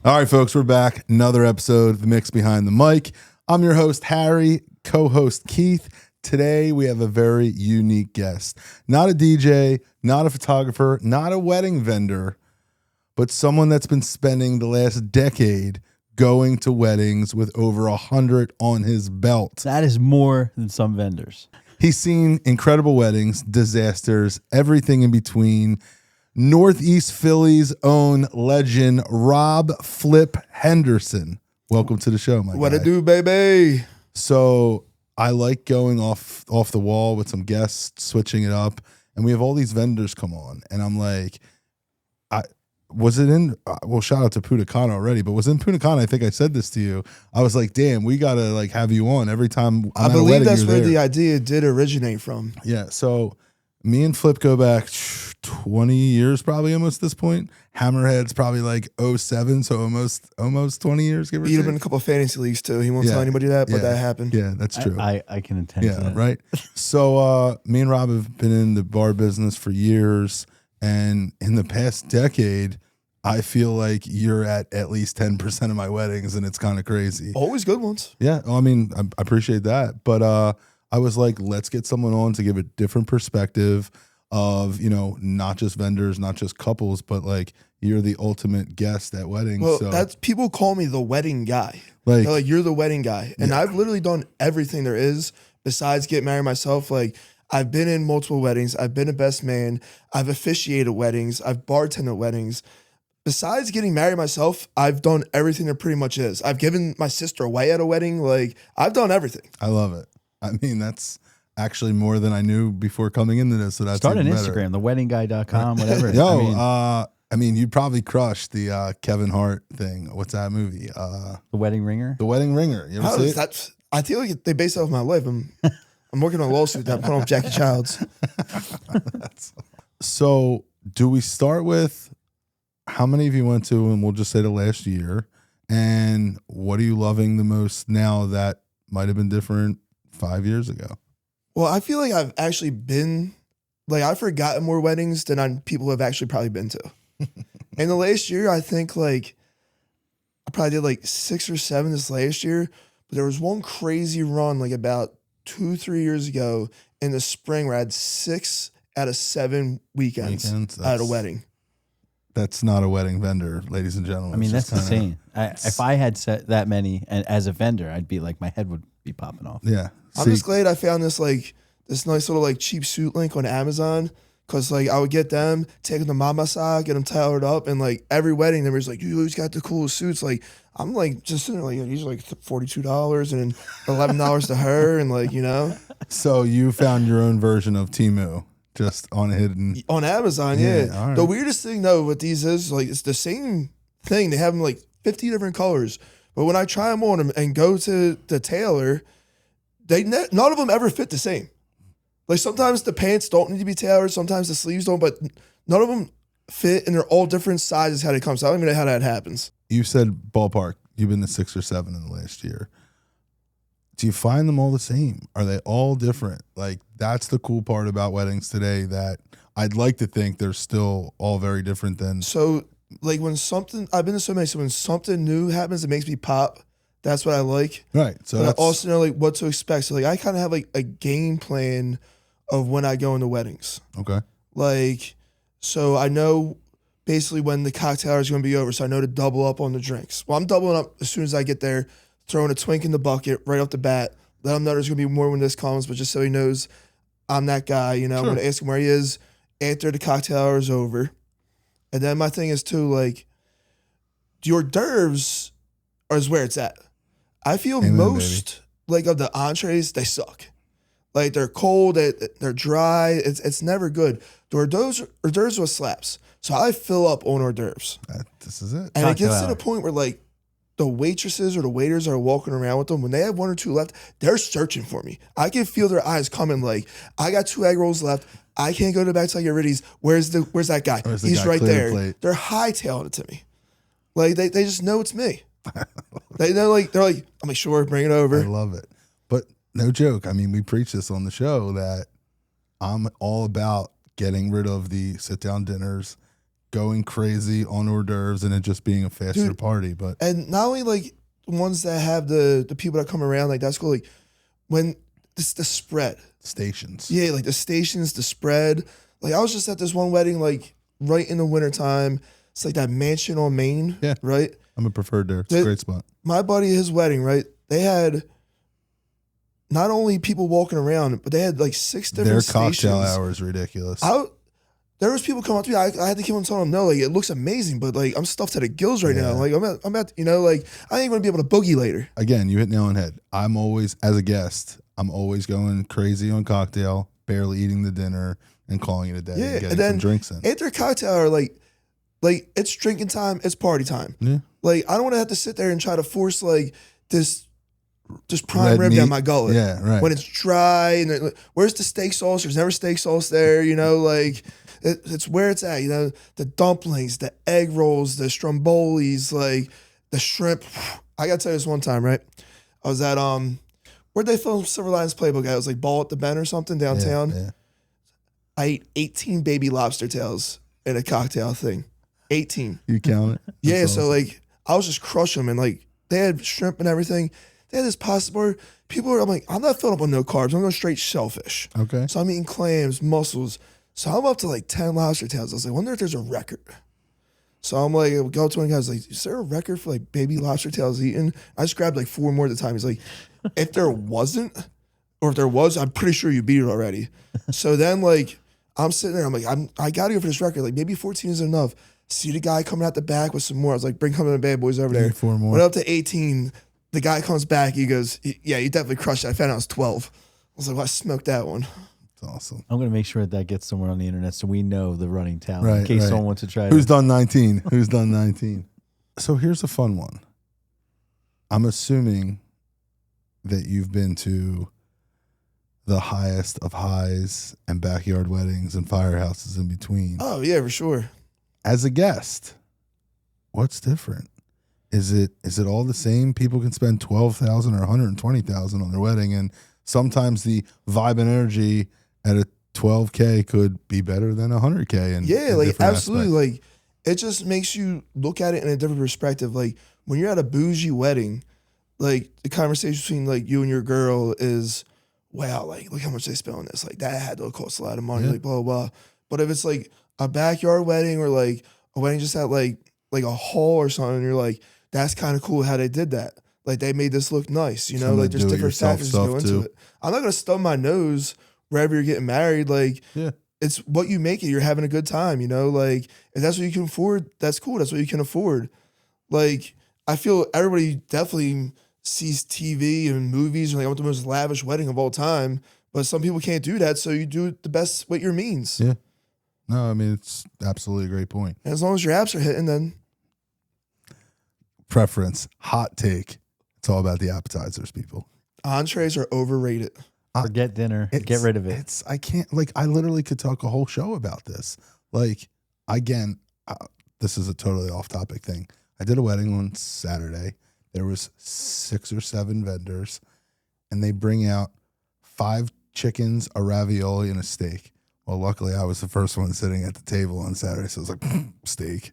All right, folks, we're back. Another episode of The Mix Behind the Mic. I'm your host, Harry, co-host Keith. Today, we have a very unique guest. Not a DJ, not a photographer, not a wedding vendor, but someone that's been spending the last decade going to weddings with over 100 on his belt. That is more than some vendors. He's seen incredible weddings, disasters, everything in between. Northeast Philly's own legend, Rob Flip Henderson. Welcome to the show, my guy. What it do, baby? So I like going off the wall with some guests, switching it up, and we have all these vendors come on, and I'm like, shout out to Punta Cana already, but was in Punta Cana, I think I said this to you. I was like, damn, we got to like have you on every time I'm I at a believe wedding, that's you're where there. the idea did originate from. Yeah, so me and Flip go back 20 years probably almost at this point. Hammerhead's probably like 07, so almost 20 years, give or He'd have take. been a couple of fantasy leagues too. He won't Yeah. tell anybody that, but Yeah. that happened. Yeah, that's true. I can attest to Yeah, that. right. So me and Rob have been in the bar business for years, and in the past decade, I feel like you're at least 10% of my weddings, and it's kind of crazy. Always good ones. Yeah, I mean, I appreciate that, but I was like, let's get someone on to give a different perspective of, not just vendors, not just couples, but like you're the ultimate guest at weddings. Well, so that's people call me the wedding guy. like, They're like, you're the wedding guy. And I've literally done everything there is besides get married myself. Like, I've been in multiple weddings. I've been a best man. I've officiated weddings. I've bartended weddings. Besides getting married myself, I've done everything there pretty much is. I've given my sister away at a wedding. Like, I've done everything. I love it. I mean, that's actually more than I knew before coming into this. So that's Start an even better. Instagram, theweddingguy.com, whatever. Yo, I mean, you'd probably crush the Kevin Hart thing. What's that movie? The Wedding Ringer. The Wedding Ringer. You ever How see is it? that? I feel like they based it off my life. I'm working on a lawsuit that put on Jackie Childs. So, do we start with how many of you went to, and we'll just say the last year, and what are you loving the most now that might have been different 5 years ago? Well, I feel like I've actually been, like, I've forgotten more weddings than people have actually probably been to. In the last year, I think, like, I probably did like 6 or 7 this last year, but there was one crazy run, like, about 2-3 years ago in the spring where I had 6 out of 7 weekends at a That's- wedding. That's not a wedding vendor, ladies and gentlemen. I mean, It's that's just kinda- insane. If I had set that many and as a vendor, I'd be like, my head would be popping off. Yeah. I'm See, just glad I found this nice little like cheap suit link on Amazon. Cause like I would get them, take them to Mama Sa, get them tailored up, and like every wedding, there was like, you always got the coolest suits. Like I'm like just sitting there like these are like $42 and $11 to her, and like so you found your own version of Temu just on hidden. on Amazon, Yeah, yeah. all right. The weirdest thing though with these is like it's the same thing. They have them like 50 different colors, but when I try them on and go to the tailor, none of them ever fit the same. Like sometimes the pants don't need to be tailored, sometimes the sleeves don't, but none of them fit, and they're all different sizes how they come. So I don't even know how that happens. You said ballpark. You've been to 6 or 7 in the last year. Do you find them all the same? Are they all different? Like that's the cool part about weddings today, that I'd like to think they're still all very different than. So like I've been to so many, so when something new happens, it makes me pop. That's what I like. Right. So But I that's also know like what to expect. So like I kind of have like a game plan of when I go into weddings. okay. Like, so I know basically when the cocktail hour is going to be over, so I know to double up on the drinks. Well, I'm doubling up as soon as I get there, throwing a twink in the bucket right off the bat. Let him know there's going to be more when this comes, but just so he knows I'm that guy, I'm Sure. going to ask him where he is after the cocktail hour is over. And then my thing is too, like, the hors d'oeuvres is where it's at. I feel Amen, most like of the entrees, they suck. Like they're cold, they're dry. It's never good. The hors d'oeuvres with slaps. So I fill up on hors d'oeuvres, This is it. and it gets Cocktail to hour. the point where like the waitresses or the waiters are walking around with them. When they have 1 or 2 left, they're searching for me. I can feel their eyes coming. Like I got 2 egg rolls left. I can't go to the back till I get Riddies. Where's that guy? Where's the He's guy? right Clear the there. plate. They're hightailing it to me. Like they just know it's me. They know they're like, I'm like, sure, bring it I over. love it. But no joke. I mean, we preach this on the show that I'm all about getting rid of the sit down dinners, going crazy on hors d'oeuvres and it just being a faster party. But and not only like ones that have the people that come around, like that's cool. Like when this the spread stations. Yeah, like the stations, the spread. Like I was just at this one wedding, like right in the wintertime. It's like that mansion on Main. Yeah. Right? I'm a preferred there. It's a great spot. My buddy, his wedding, right? They had not only people walking around, but they had like 6 different Their stations. cocktail hour is ridiculous. There was people coming up to me. I had to keep on telling them, no, like it looks amazing, but like I'm stuffed to the gills right now. Like I'm at, you know, like I ain't gonna be able to boogie later. Again, you hit nail on the head. I'm always, as a guest, I'm always going crazy on cocktail, barely eating the dinner, and calling it a day. Yeah, and getting and then some drinks in. After cocktail hour, like it's drinking time, it's party time. Yeah. Like I don't want to have to sit there and try to force like this prime rib down my gullet. Yeah, right. When it's dry and like, where's the steak sauce? There's never steak sauce there. You know, like it's where it's at. You know, the dumplings, the egg rolls, the strombolis, like the shrimp. I gotta tell you this one time, right? I was at where'd they film Silver Linings Playbook at? It was like Ball at the Bend or something downtown. Yeah. I ate 18 baby lobster tails in a cocktail thing. 18. You count it? Yeah, That's so awesome. like I was just crushing them, and like they had shrimp and everything. They had this pasta bar. I'm like, I'm not filling up on no carbs. I'm going straight shellfish. Okay. So I'm eating clams, mussels. So I'm up to like 10 lobster tails. I was like, I wonder if there's a record. So I'm like, I go to one guy, I was like, is there a record for like baby lobster tails eaten? I just grabbed like 4 more at the time. He's like, if there wasn't, or if there was, I'm pretty sure you beat it already. So then like, I'm sitting there, I'm like, I got to go for this record. Like maybe 14 isn't enough. See the guy coming out the back with some more. I was like, bring coming the bad boys over there. 4 more. Went up to 18. The guy comes back. He goes, yeah, you definitely crushed it. I found out it was 12. I was like, well, I smoked that one. That's awesome. I'm going to make sure that gets somewhere on the internet so we know the running talent Right, in case right. someone wants to try Who's it. done 19? Who's done 19? So here's a fun one. I'm assuming that you've been to the highest of highs and backyard weddings and firehouses in between. Oh, yeah, for sure. As a guest, what's different? Is it all the same? People can spend $12,000 or $120,000 on their wedding, and sometimes the vibe and energy at a $12K could be better than $100K. And Yeah, like absolutely. Like it just makes you look at it in a different perspective. Like when you're at a bougie wedding, like the conversation between like you and your girl is, wow, like look how much they spent on this. Like that had to cost a lot of money. Yeah. Like blah blah blah. But if it's like a backyard wedding or like a wedding just at like a hall or something, you're like, that's kind of cool how they did that. Like they made this look nice, you know. Some of Like the there's different do-it-yourself factors that go stuff, into too. it. I'm not gonna stub my nose wherever you're getting married. Like Yeah. it's what you make it. You're having a good time, you know. Like if that's what you can afford, that's cool. That's what you can afford. Like I feel everybody definitely sees TV and movies and like I want the most lavish wedding of all time. But some people can't do that, so you do it the best with your means. Yeah. No, I mean, it's absolutely a great point. And as long as your apps are hitting, then Preference, hot take. It's all about the appetizers, people. entrees are overrated. Forget dinner. Get rid of it. I can't, like, I literally could talk a whole show about this. Like, again, this is a totally off topic thing. I did a wedding on Saturday. There was 6 or 7 vendors, and they bring out 5 chickens, a ravioli, and a steak. Well, luckily, I was the first one sitting at the table on Saturday, so I was like, steak.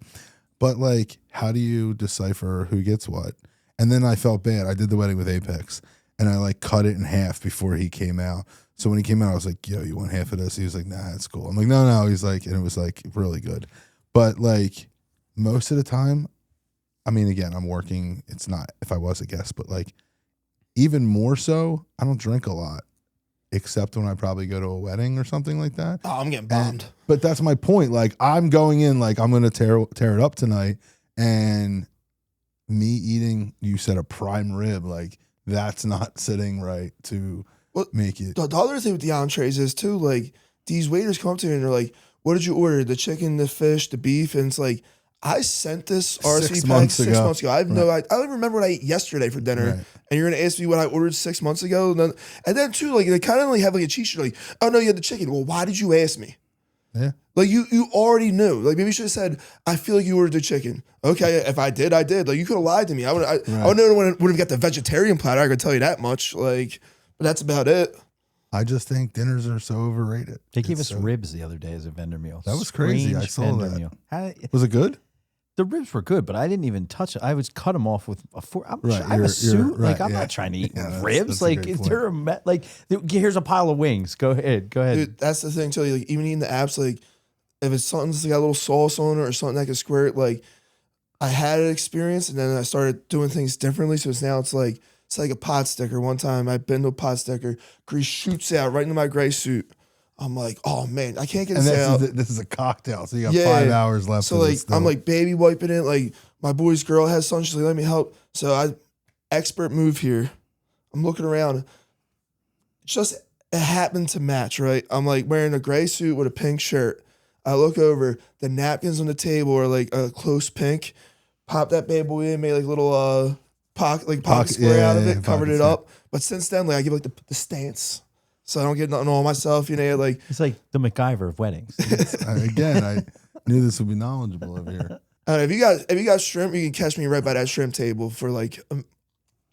But, like, how do you decipher who gets what? And then I felt bad. I did the wedding with Apex, and I, like, cut it in half before he came out. So when he came out, I was like, yo, you want half of this? He was like, nah, it's cool. I'm like, no. He's like, and it was, like, really good. But, like, most of the time, I mean, again, I'm working. It's not if I was a guest, but, like, even more so, I don't drink a lot, except when I probably go to a wedding or something like that. Oh, I'm getting bombed. But that's my point. Like, I'm going in like I'm going to tear it up tonight, and me eating, you said a prime rib, like that's not sitting right to make it. The other thing with the entrees is too, like these waiters come up to me and they're like, "What did you order? The chicken, the fish, the beef?" And it's like, I sent this RSV 6 pack months 6 ago. months ago. I have no idea. I don't even remember what I ate yesterday for dinner. Right. And you're gonna ask me what I ordered 6 months ago. And then too, like they kind of like have like a cheat sheet, like, "Oh no, you had the chicken." Well, why did you ask me? Yeah. Like you already knew. Like maybe you should have said, "I feel like you ordered the chicken." Okay, if I did, I did. Like you could have lied to me. I would know when I would have got the vegetarian platter. I could tell you that much. Like, but that's about it. I just think dinners are so overrated. They gave It's us so- ribs the other day as a vendor meal. That was crazy. I Strange saw vendor that. meal. Was it good? The ribs were good, but I didn't even touch it. I was cut them off with a fork. Right, I have a you're suit. right, Like I'm yeah. not trying to eat Yeah, ribs. that's a Like great is point. there here's a pile of wings. Go ahead. Dude, that's the thing too. Like even eating the apps, like if it's something that's got a little sauce on it or something that can squirt, like I had an experience and then I started doing things differently. So it's like a pot sticker. One time I bend to a pot sticker, grease shoots out right into my gray suit. I'm like, oh man, I can't get And this out. this is a cocktail, so you got Yeah. 5 hours left. So of like this still. I'm like baby wiping it. Like my boy's girl has something. She's like, let me help. So I expert move here. I'm looking around. It happened to match, right? I'm like wearing a gray suit with a pink shirt. I look over, the napkins on the table are like a close pink. Pop that bad boy in, made like little pocket square out of it, covered it up. But since then, like I give like the stance. So I don't get nothing on myself, you know, like It's like the MacGyver of weddings. Again, I knew this would be knowledgeable over here. if you got shrimp, you can catch me right by that shrimp table for like a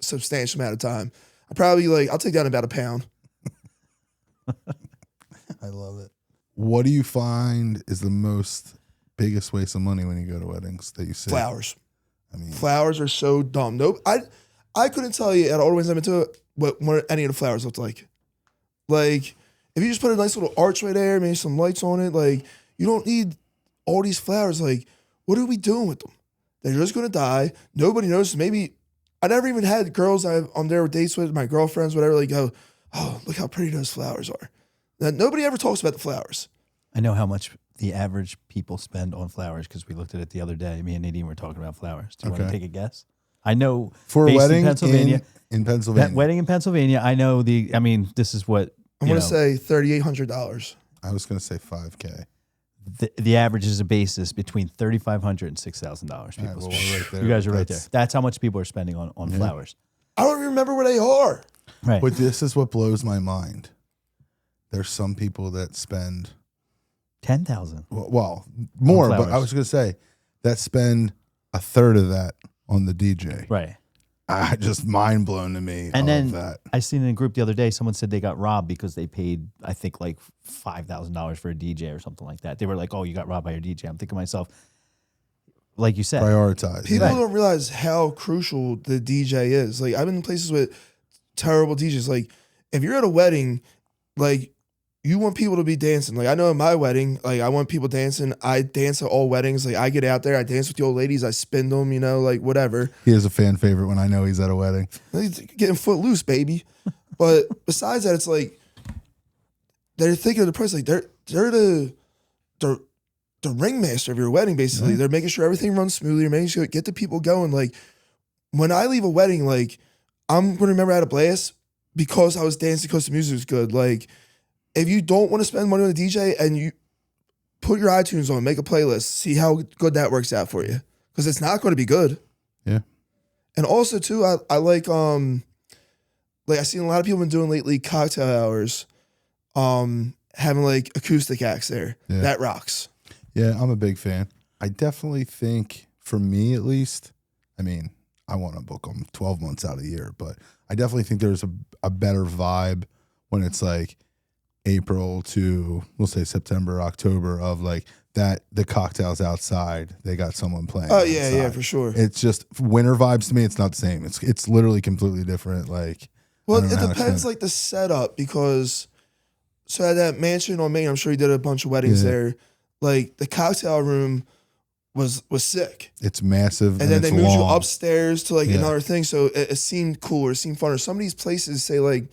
substantial amount of time. I'll take down about a pound. I love it. What do you find is the biggest waste of money when you go to weddings that you see? Flowers. I mean, Flowers are so dumb. Nope. I couldn't tell you at all the weddings I've been to what any of the flowers looked like. Like, if you just put a nice little archway there, maybe some lights on it, like, you don't need all these flowers. Like, what are we doing with them? They're just going to die. Nobody knows. Maybe, I never even had girls I'm there with dates with, my girlfriends, whatever, like, go, oh, look how pretty those flowers are. Now, nobody ever talks about the flowers. I know how much the average people spend on flowers because we looked at it the other day. Me and Nadine were talking about flowers. Do you want to Okay. take a guess? I know for a based wedding in Pennsylvania. in Pennsylvania. That wedding in Pennsylvania, I know this is what I'm going to say $3,800. I was going to say $5,000. the average is a basis between $3,500 and $6,000. All right, People well, spend. we're right there. You guys are right there. That's- That's how much people are spending on Yeah. flowers. I don't even remember where they are. Right. But this is what blows my mind. There's some people that spend $10,000. well more, but flowers. I was going to say that spend a third of that on the DJ. Right. Just mind blown to me. And then that. I seen in a group the other day, someone said they got robbed because they paid, I think, like $5,000 for a DJ or something like that. They were like, "Oh, you got robbed by your DJ." I'm thinking to myself, like you said, Prioritize. People Yeah. don't realize how crucial the DJ is. Like, I've been in places with terrible DJs. Like, if you're at a wedding, like, you want people to be dancing. Like, I know in my wedding, like, I want people dancing. I dance at all weddings. Like, I get out there, I dance with the old ladies, I spin them, you know, like, whatever. He is a fan favorite when I know he's at a wedding. He's getting foot loose, baby. But besides that, it's like, they're thinking of the price. Like, they're the ringmaster of your wedding, basically. Yeah. They're making sure everything runs smoothly. They're making sure get the people going. Like, when I leave a wedding, like, I'm going to remember I had a blast because I was dancing because the music was good. Like, if you don't want to spend money on a DJ and you put your iTunes on, make a playlist, see how good that works out for you. Because it's not going to be good. Yeah. And also, too, I like, I've seen a lot of people been doing lately cocktail hours, having like acoustic acts there. Yeah. That rocks. Yeah, I'm a big fan. I definitely think, for me at least, I mean, I want to book them 12 months out of the year, but I definitely think there's a better vibe when it's like April to, we'll say September, October, of like that the cocktails outside, they got someone playing. Oh, yeah, outside. yeah, for sure. It's just winter vibes to me. It's not the same. It's literally completely different. Like, Well, I don't it know how to depends, explain like, the setup, because so at that mansion on Main, I'm sure he did a bunch of weddings Yeah. there. Like, the cocktail room was sick. it's massive. And then it's they moved you long. upstairs to like Yeah. another thing, so it seemed cooler, it seemed funner. Some of these places say like,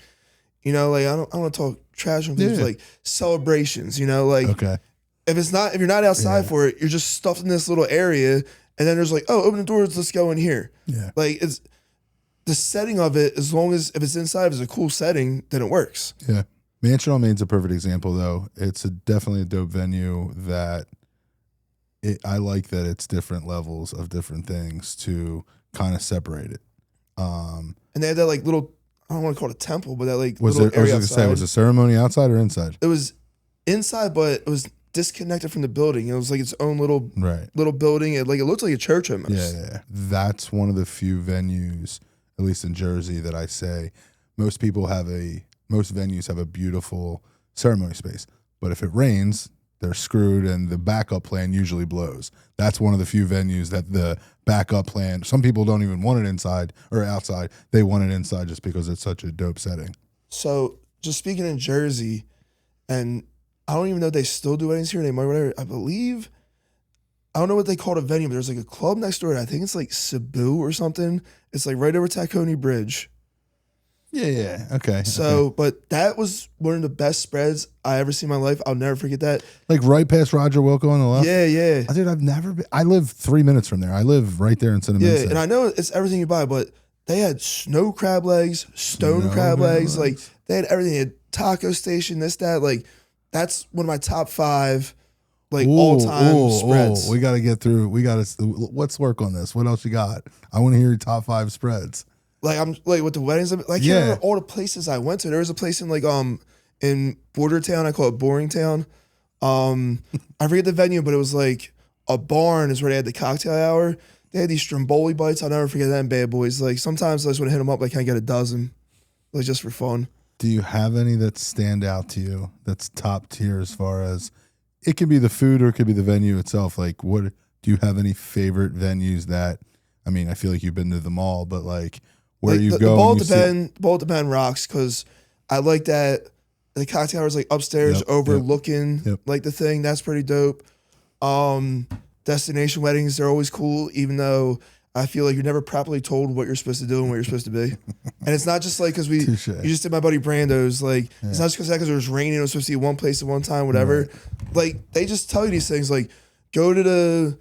you know, like I don't want to talk trash on things, Yeah. like celebrations, you know, like Okay. if you're not outside Yeah. for it, you're just stuffed in this little area, and then there's like, oh, open the doors, let's go in here. Yeah. Like, it's the setting of it, as long as if it's inside, if it's a cool setting, then it works. Yeah. Mansion on Main's a perfect example, though. It's definitely a dope venue that I like that it's different levels of different things to kind of separate it. And they had that like little, I don't want to call it a temple, but that like Was little there? I was area going to say, outside. was the ceremony outside or inside? It was inside, but it was disconnected from the building. It was like its own little Right. building. It looked like a church almost. Yeah. That's one of the few venues, at least in Jersey, that I say most people have a most venues have a beautiful ceremony space, but if it rains, they're screwed, and the backup plan usually blows. That's one of the few venues that the backup plan, some people don't even want it inside or outside. They want it inside just because it's such a dope setting. So just speaking in Jersey, and I don't even know if they still do weddings here anymore. Whatever, I believe, I don't know what they call a venue, but there's like a club next door. I think it's like Cebu or something. It's like right over Tacony Bridge. Yeah. Okay. So, but that was one of the best spreads I ever seen in my life. I'll never forget that. Like right past Roger Wilco on the left. Yeah. Dude, I've never been. I live 3 minutes from there. I live right there in Cinnamon. Yeah, and I know it's everything you buy, but they had snow crab legs, stone crab legs. Like they had everything. They had taco station, this, that. Like that's one of my top 5, like all time spreads. We got to get through. Let's work on this. What else you got? I want to hear your top 5 spreads. Like I'm like with the weddings, like I can't remember all the places I went to. There was a place in like in Border Town, I call it Boring Town. I forget the venue, but it was like a barn is where they had the cocktail hour. They had these Stromboli bites. I'll never forget that in Bad Boys. Like sometimes I just want to hit them up, like, can I get a dozen? Like just for fun. Do you have any that stand out to you that's top tier as far as it could be the food or it could be the venue itself? Like what do you have any favorite venues that, I mean, I feel like you've been to them all, but like where like you the go. The Ball at the Bend rocks because I like that the cocktail hour is like upstairs overlooking like the thing. That's pretty dope. Destination weddings, they're always cool, even though I feel like you're never properly told what you're supposed to do and what you're supposed to be. And it's not just like because you just did my buddy Brando's. Like it's not just because it was raining. It was supposed to be one place at one time, whatever. Right. Like they just tell you these things. Like go to the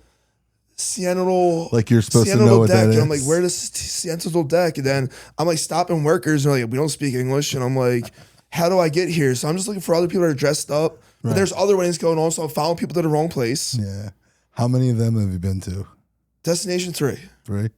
Siental, like you're supposed to know what deck. that is. And I'm like, where does Siental deck? And then I'm like stopping workers. And they're like, we don't speak English. And I'm like, how do I get here? So I'm just looking for other people that are dressed up. Right. But there's other weddings going on, so I'm following people to the wrong place. Yeah. How many of them have you been to? Destination 3. 3?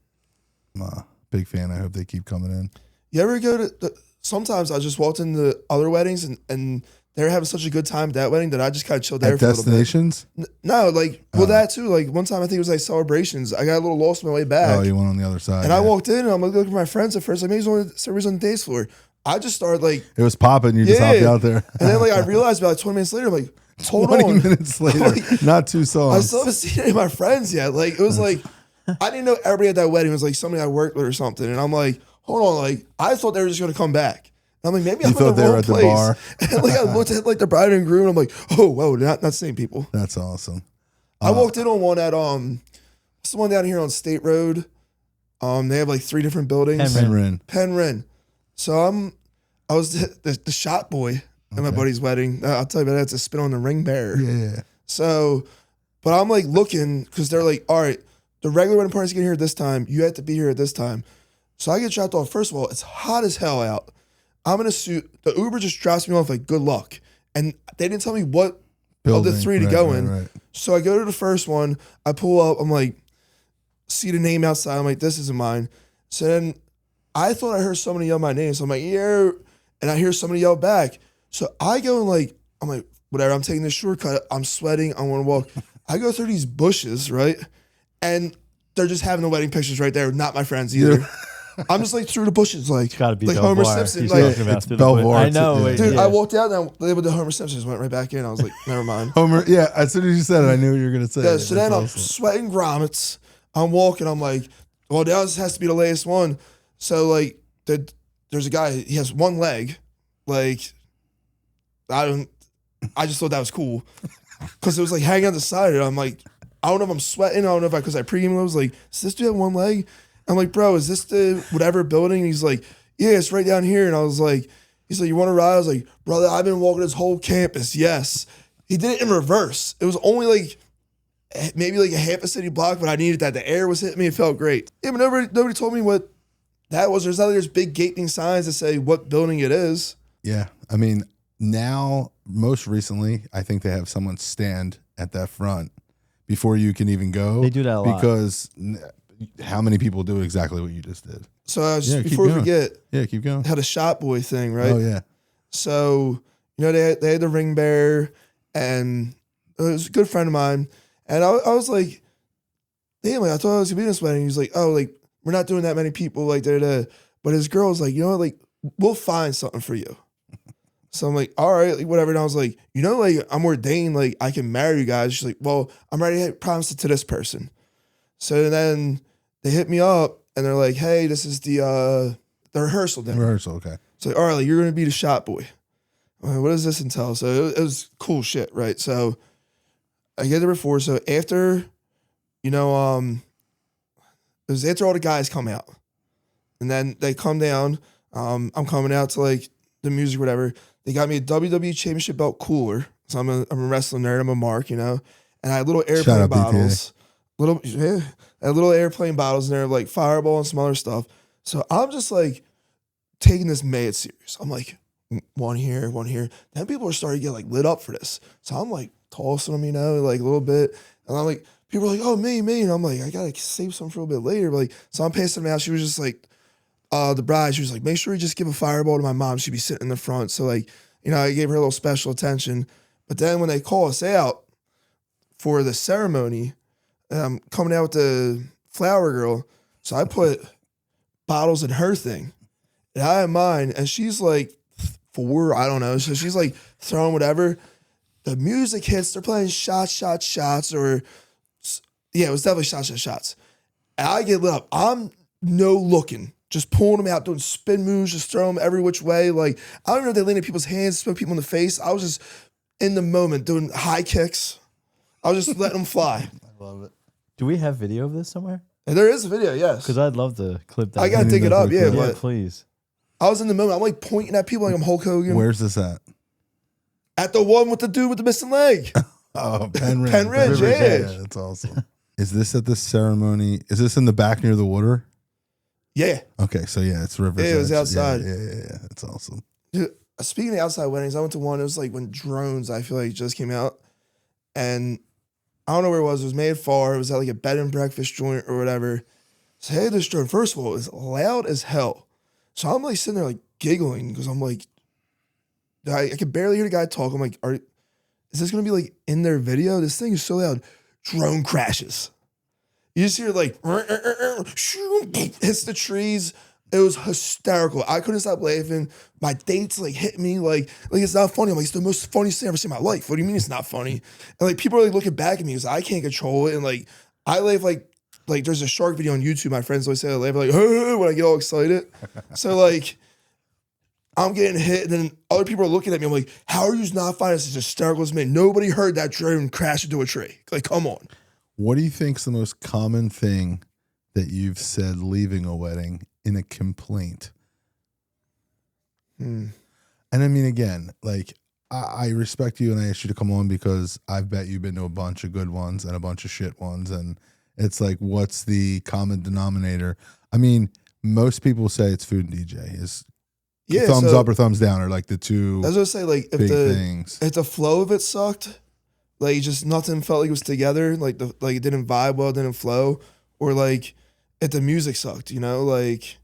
I'm a big fan. I hope they keep coming in. You ever go to sometimes I just walked into other weddings and they're having such a good time at that wedding that I just kind of chilled there at for destinations? A little bit. No, like, well, that too. Like, one time I think it was like celebrations. I got a little lost on my way back. Oh, you went on the other side. And I walked in and I'm like looking at my friends at first. Like, maybe somebody's on the dance floor. I just started like. It was popping. You just hopped out there. And then like I realized about like 20 minutes later, I'm like, hold 20 on. minutes later, like, not 2 songs. I still haven't seen any of my friends yet. Like, it was like, I didn't know everybody at that wedding was like somebody I worked with or something. And I'm like, hold on. Like, I thought they were just going to come back. And I'm like, maybe I'm in the wrong place. The bar. And like, I looked at like the bride and groom. And I'm like, oh, whoa, not the same people. That's awesome. I walked in on one at, what's the one down here on State Road? They have like 3 different buildings. Penryn. So I was the shot boy at my buddy's wedding. I'll tell you about that. It's a spin on the ring bearer. Yeah. So, but I'm like looking because they're like, all right, the regular wedding party's getting here at this time. You have to be here at this time. So I get dropped off. First of all, it's hot as hell out. I'm in a suit. The Uber just drops me off like, good luck. And they didn't tell me what building, of the 3 to go in. Right. So I go to the first one. I pull up. I'm like, see the name outside. I'm like, this isn't mine. So then I thought I heard somebody yell my name. So I'm like, yeah. And I hear somebody yell back. So I go and like, I'm like, whatever, I'm taking this shortcut. I'm sweating. I want to walk. I go through these bushes, right? And they're just having the wedding pictures right there. Not my friends either. Yeah. I'm just like through the bushes, like, it's gotta be like Belvoir. Homer Simpson. He's like, it's Belvoir. I know. Dude, I walked out and they with the Homer Simpson just went right back in. I was like, never mind. Homer, yeah, as soon as you said it, I knew what you were going to say. Yeah, so then I'm sweating grommets. I'm walking. I'm like, well, now this has to be the latest one. So, like, there's a guy, he has one leg. Like, I just thought that was cool. Because it was like hanging on the side. And I'm like, I don't know if I'm sweating. I don't know if because I pre-game, I was like, does this dude have one leg? I'm like, bro, is this the whatever building? And he's like, yeah, it's right down here. And I was like, he's like, you want to ride? I was like, brother, I've been walking this whole campus. Yes. He did it in reverse. It was only like maybe like a half a city block, but I needed that. The air was hitting me. It felt great. Yeah, but nobody told me what that was. There's big gaping signs that say what building it is. Yeah. I mean, now, most recently, I think they have someone stand at that front before you can even go. They do that a lot. Because how many people do exactly what you just did? So before we forget, keep going. Had a shot boy thing, right? Oh yeah. So they had the ring bearer, and it was a good friend of mine, and I was like, damn, like I thought I was gonna be in this wedding. He's like, oh, like we're not doing that many people, like da. But his girl's like, like we'll find something for you. So I'm like, all right, like, whatever. And I was like, like, I'm ordained, like, I can marry you guys. She's like, well, I'm ready to promise it to this person. So then they hit me up and they're like, hey, this is the rehearsal dinner. Rehearsal, okay. So all right, like, you're gonna be the shot boy. I'm like, what does this entail? So it was cool shit, right? So I get there before. So after, it was after all the guys come out. And then they come down. I'm coming out to like the music, whatever. They got me a WWE Championship belt cooler. So I'm a wrestling nerd. I'm a mark, And I had little airplane bottles. I had little airplane bottles in there, like Fireball and some other stuff. So I'm just like taking this mad serious. I'm like, one here, one here. Then people are starting to get like lit up for this. So I'm like tossing them, like a little bit. And I'm like, people are like, oh, me. And I'm like, I gotta save some for a little bit later. But like, so I'm passing them out. She was just like, the bride, she was like, make sure you just give a Fireball to my mom. She'd be sitting in the front. So like, I gave her a little special attention. But then when they call us out for the ceremony, coming out with the flower girl, so I put bottles in her thing. And I had mine, and she's like 4, I don't know. So she's like throwing whatever. The music hits, they're playing shots, or yeah, it was definitely shots. And I get lit up. I'm no looking. Just pulling them out, doing spin moves, just throwing them every which way. Like, I don't know if they landed people's hands, smoke people in the face. I was just in the moment doing high kicks. I was just letting them fly. I love it. Do we have video of this somewhere? And there is a video, yes. Because I'd love to clip that. I got to dig it up, yeah. But please. I was in the moment. I'm like pointing at people like I'm Hulk Hogan. Where's this at? At the one with the dude with the missing leg. Oh, Penn Ridge. Penn Ridge, yeah. That's awesome. Is this at the ceremony? Is this in the back near the water? Yeah. Okay, so yeah, it's River's Yeah, it was Edge. outside. Yeah. That's awesome. Dude, speaking of outside weddings, I went to one. It was like when drones, I feel like, just came out. And I don't know where it was. It was made far. It was at like a bed and breakfast joint or whatever. So, hey, this drone, first of all, is loud as hell. So I'm like sitting there like giggling because I'm like, I can barely hear the guy talk. I'm like, is this going to be like in their video? This thing is so loud. Drone crashes. You just hear like, hits the trees. It was hysterical. I couldn't stop laughing. My dates like hit me like it's not funny. I'm like, it's the most funniest thing I've ever seen in my life. What do you mean it's not funny? And like people are like looking back at me because I can't control it. And like I laugh like there's a shark video on YouTube. My friends always say I laugh like when I get all excited. So like I'm getting hit, and then other people are looking at me. I'm like, how are you not finding this as hysterical as me? Nobody heard that drone crash into a tree. Like, come on. What do you think's the most common thing that you've said leaving a wedding in a complaint? And I mean, again, like I respect you and I asked you to come on because I've bet you've been to a bunch of good ones and a bunch of shit ones. And it's like, what's the common denominator? I mean, most people say it's food and DJ. Is thumbs up or thumbs down are like the two. I was gonna say, like, big things. If the flow of it sucked, like just nothing felt like it was together, like it didn't vibe well, didn't flow, or like if the music sucked, like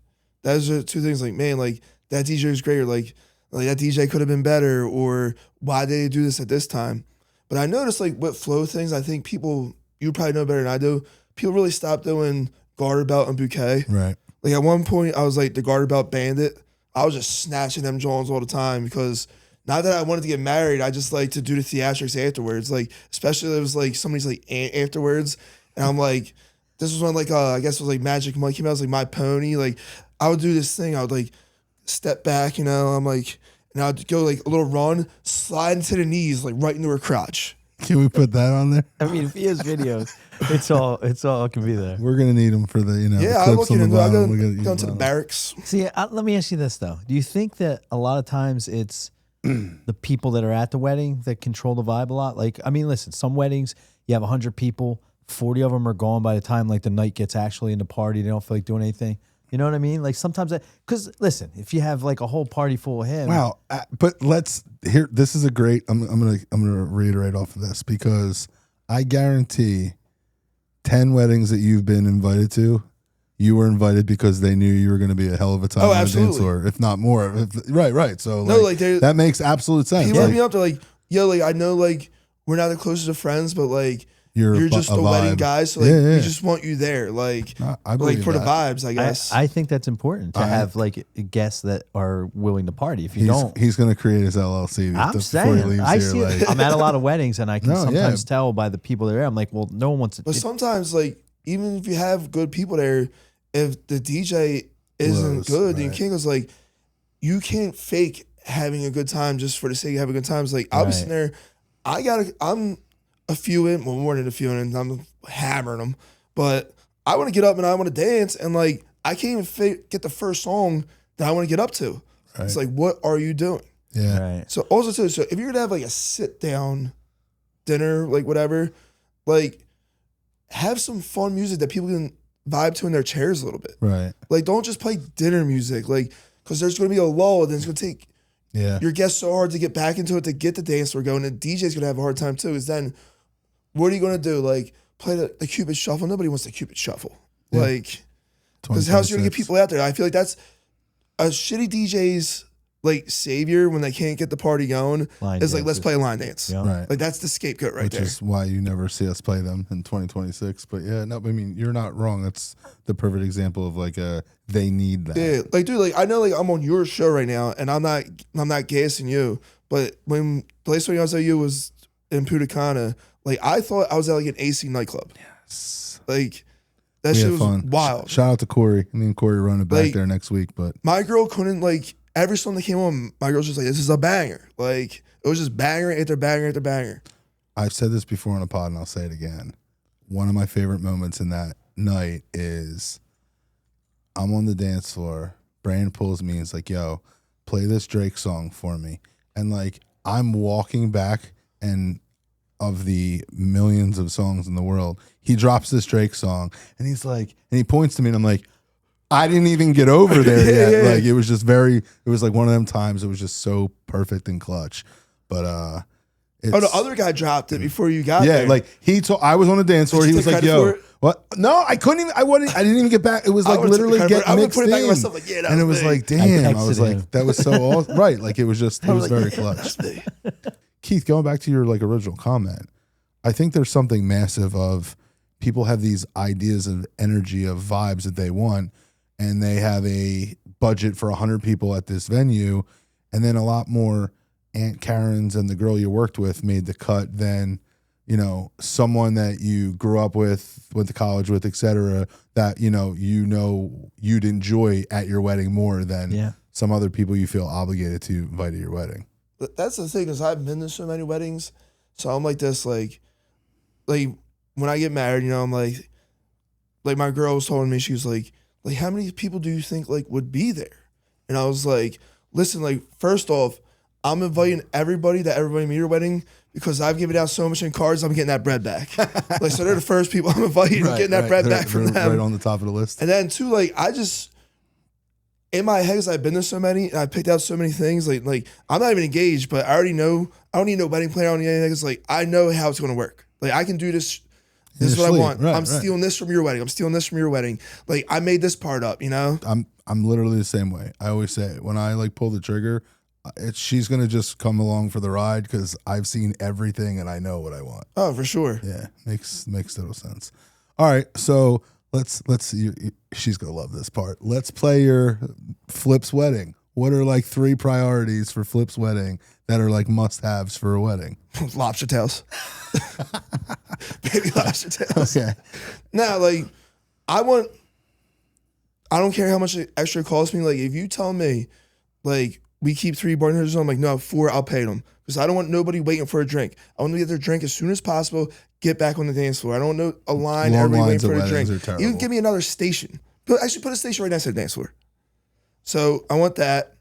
those are two things. Like, man, like that DJ is great, or like that DJ could have been better, or why did they do this at this time? But I noticed like with flow things, I think people, you probably know better than I do, people really stopped doing garter belt and bouquet. Right. Like at one point I was like the garter belt bandit. I was just snatching them Jones all the time because not that I wanted to get married, I just like to do the theatrics afterwards. Like, especially if it was like somebody's like aunt afterwards. And I'm like, this was when like, I guess it was like Magic Mike came out. I was like My Pony. Like I would do this thing. I would like step back, I'm like, and I'd go like a little run, slide into the knees, like right into her crotch. Can we put that on there? I mean, if he has videos, it's all can be there. We're gonna need them for the yeah. The I'm clips looking on the into. I bottom. go to the barracks. See, let me ask you this though: do you think that a lot of times it's the people that are at the wedding that control the vibe a lot? Like, I mean, listen, some weddings you have 100 people, 40 of them are gone by the time like the night gets actually in the party. They don't feel like doing anything. You know what I mean? Like sometimes, because listen, if you have like a whole party full of him, wow. But let's here. This is a great. I'm gonna reiterate off of this because I guarantee 10 weddings that you've been invited to, you were invited because they knew you were going to be a hell of a time on the dance floor, if not more. Right. So that makes absolute sense. People hit me up. They're like, yo, like I know like we're not the closest of friends, but like you're just a wedding guy, so like we just want you there, like I believe like for the that. vibes, I guess. I think that's important to have like guests that are willing to party. If you don't, he's going to create his LLC. I'm before saying, he leaves I here, see like, it. I'm at a lot of weddings, and I can No, sometimes tell by the people that are there. I'm like, well, no one wants to. But sometimes, like, even if you have good people there, if the DJ isn't good, then you can't. Cause like, you can't fake having a good time just for the sake of having a good time. It's like I'll be sitting there. I'm a few in, well, more than a few in, and I'm hammering them. But I want to get up and I want to dance, and like I can't even get the first song that I want to get up to. Right. It's like, what are you doing? Yeah. Right. So also too, so if you're gonna have like a sit down dinner, like whatever, like have some fun music that people can vibe to in their chairs a little bit. Right. Like don't just play dinner music, like because there's gonna be a lull, and then it's gonna take your guests so hard to get back into it to get the dance floor going, and the DJ's gonna have a hard time too. Is then what are you gonna do? Like play the Cupid Shuffle? Nobody wants the Cupid Shuffle. Yeah. Like because how's you gonna get people out there? I feel like that's a shitty DJ's like savior when they can't get the party going is like, let's play a line dance. Yeah. Right. Like that's the scapegoat right there. Which is why you never see us play them in 2026. But yeah, no, I mean, you're not wrong. That's the perfect example of like they need that. Yeah, like dude, like I know like I'm on your show right now and I'm not gassing you, but when Place 20 you was in Putacana, like I thought I was at like an AC nightclub. Yes. Like that shit was fun. wild. Shout out to Corey. Me and Corey run it back Like, there next week. But my girl couldn't like every song that came on, my girl's just like, this is a banger. Like it was just banger after banger after banger. I've said this before on a pod and I'll say it again. One of my favorite moments in that night is I'm on the dance floor. Brandon pulls me and is like, yo, play this Drake song for me. And like I'm walking back, and of the millions of songs in the world, he drops this Drake song and he's like, and he points to me and I'm like, I didn't even get over there yet. Like it was just it was like one of them times. It was just so perfect and clutch. But the other guy dropped it before you got there. Yeah, like I was on the dance floor. He was like, yo, what? No, I couldn't even, I didn't even get back. It was like literally getting mixed in. Myself, like, yeah, and it was like, damn, I was him. like, that was so awesome. Right. Like it was just, it was very clutch. Keith, going back to your like original comment, I think there's something massive of people have these ideas of energy, of vibes that they want, and they have a budget for 100 people at this venue, and then a lot more Aunt Karen's and the girl you worked with made the cut than, you know, someone that you grew up with, went to college with, et cetera, that, you'd enjoy at your wedding more than some other people you feel obligated to invite to your wedding. That's the thing, is I've been to so many weddings, so I'm like this, like when I get married, I'm like my girl was telling me, she was like how many people do you think like would be there? And I was like, listen, like first off, I'm inviting everybody that everybody meet your wedding because I've given out so much in cards, I'm getting that bread back. Like so they're the first people I'm inviting, getting that bread back from them. Right on the top of the list. And then two, like I just in my head, because I've been to so many, and I picked out so many things. Like I'm not even engaged, but I already know. I don't need no wedding planner. I don't need anything. It's like I know how it's going to work. Like I can do this. This is what I want. Right, I'm stealing this from your wedding. I'm stealing this from your wedding. Like I made this part up. I'm literally the same way. I always say when I like pull the trigger, she's gonna just come along for the ride because I've seen everything and I know what I want. Oh, for sure. Yeah, makes total sense. All right, so let's see. She's gonna love this part. Let's play your Flip's wedding. What are like 3 priorities for Flip's wedding that are like must-haves for a wedding? Lobster tails. Baby lobster tails. Okay. Now, like, I don't care how much it extra costs me. Like, if you tell me, like, we keep 3 bartenders, I'm like, no, 4, I'll pay them. Because I don't want nobody waiting for a drink. I want to get their drink as soon as possible, get back on the dance floor. I don't want a line, everybody waiting for a drink. Even give me another station. Actually, put a station right next to the dance floor. So I want that.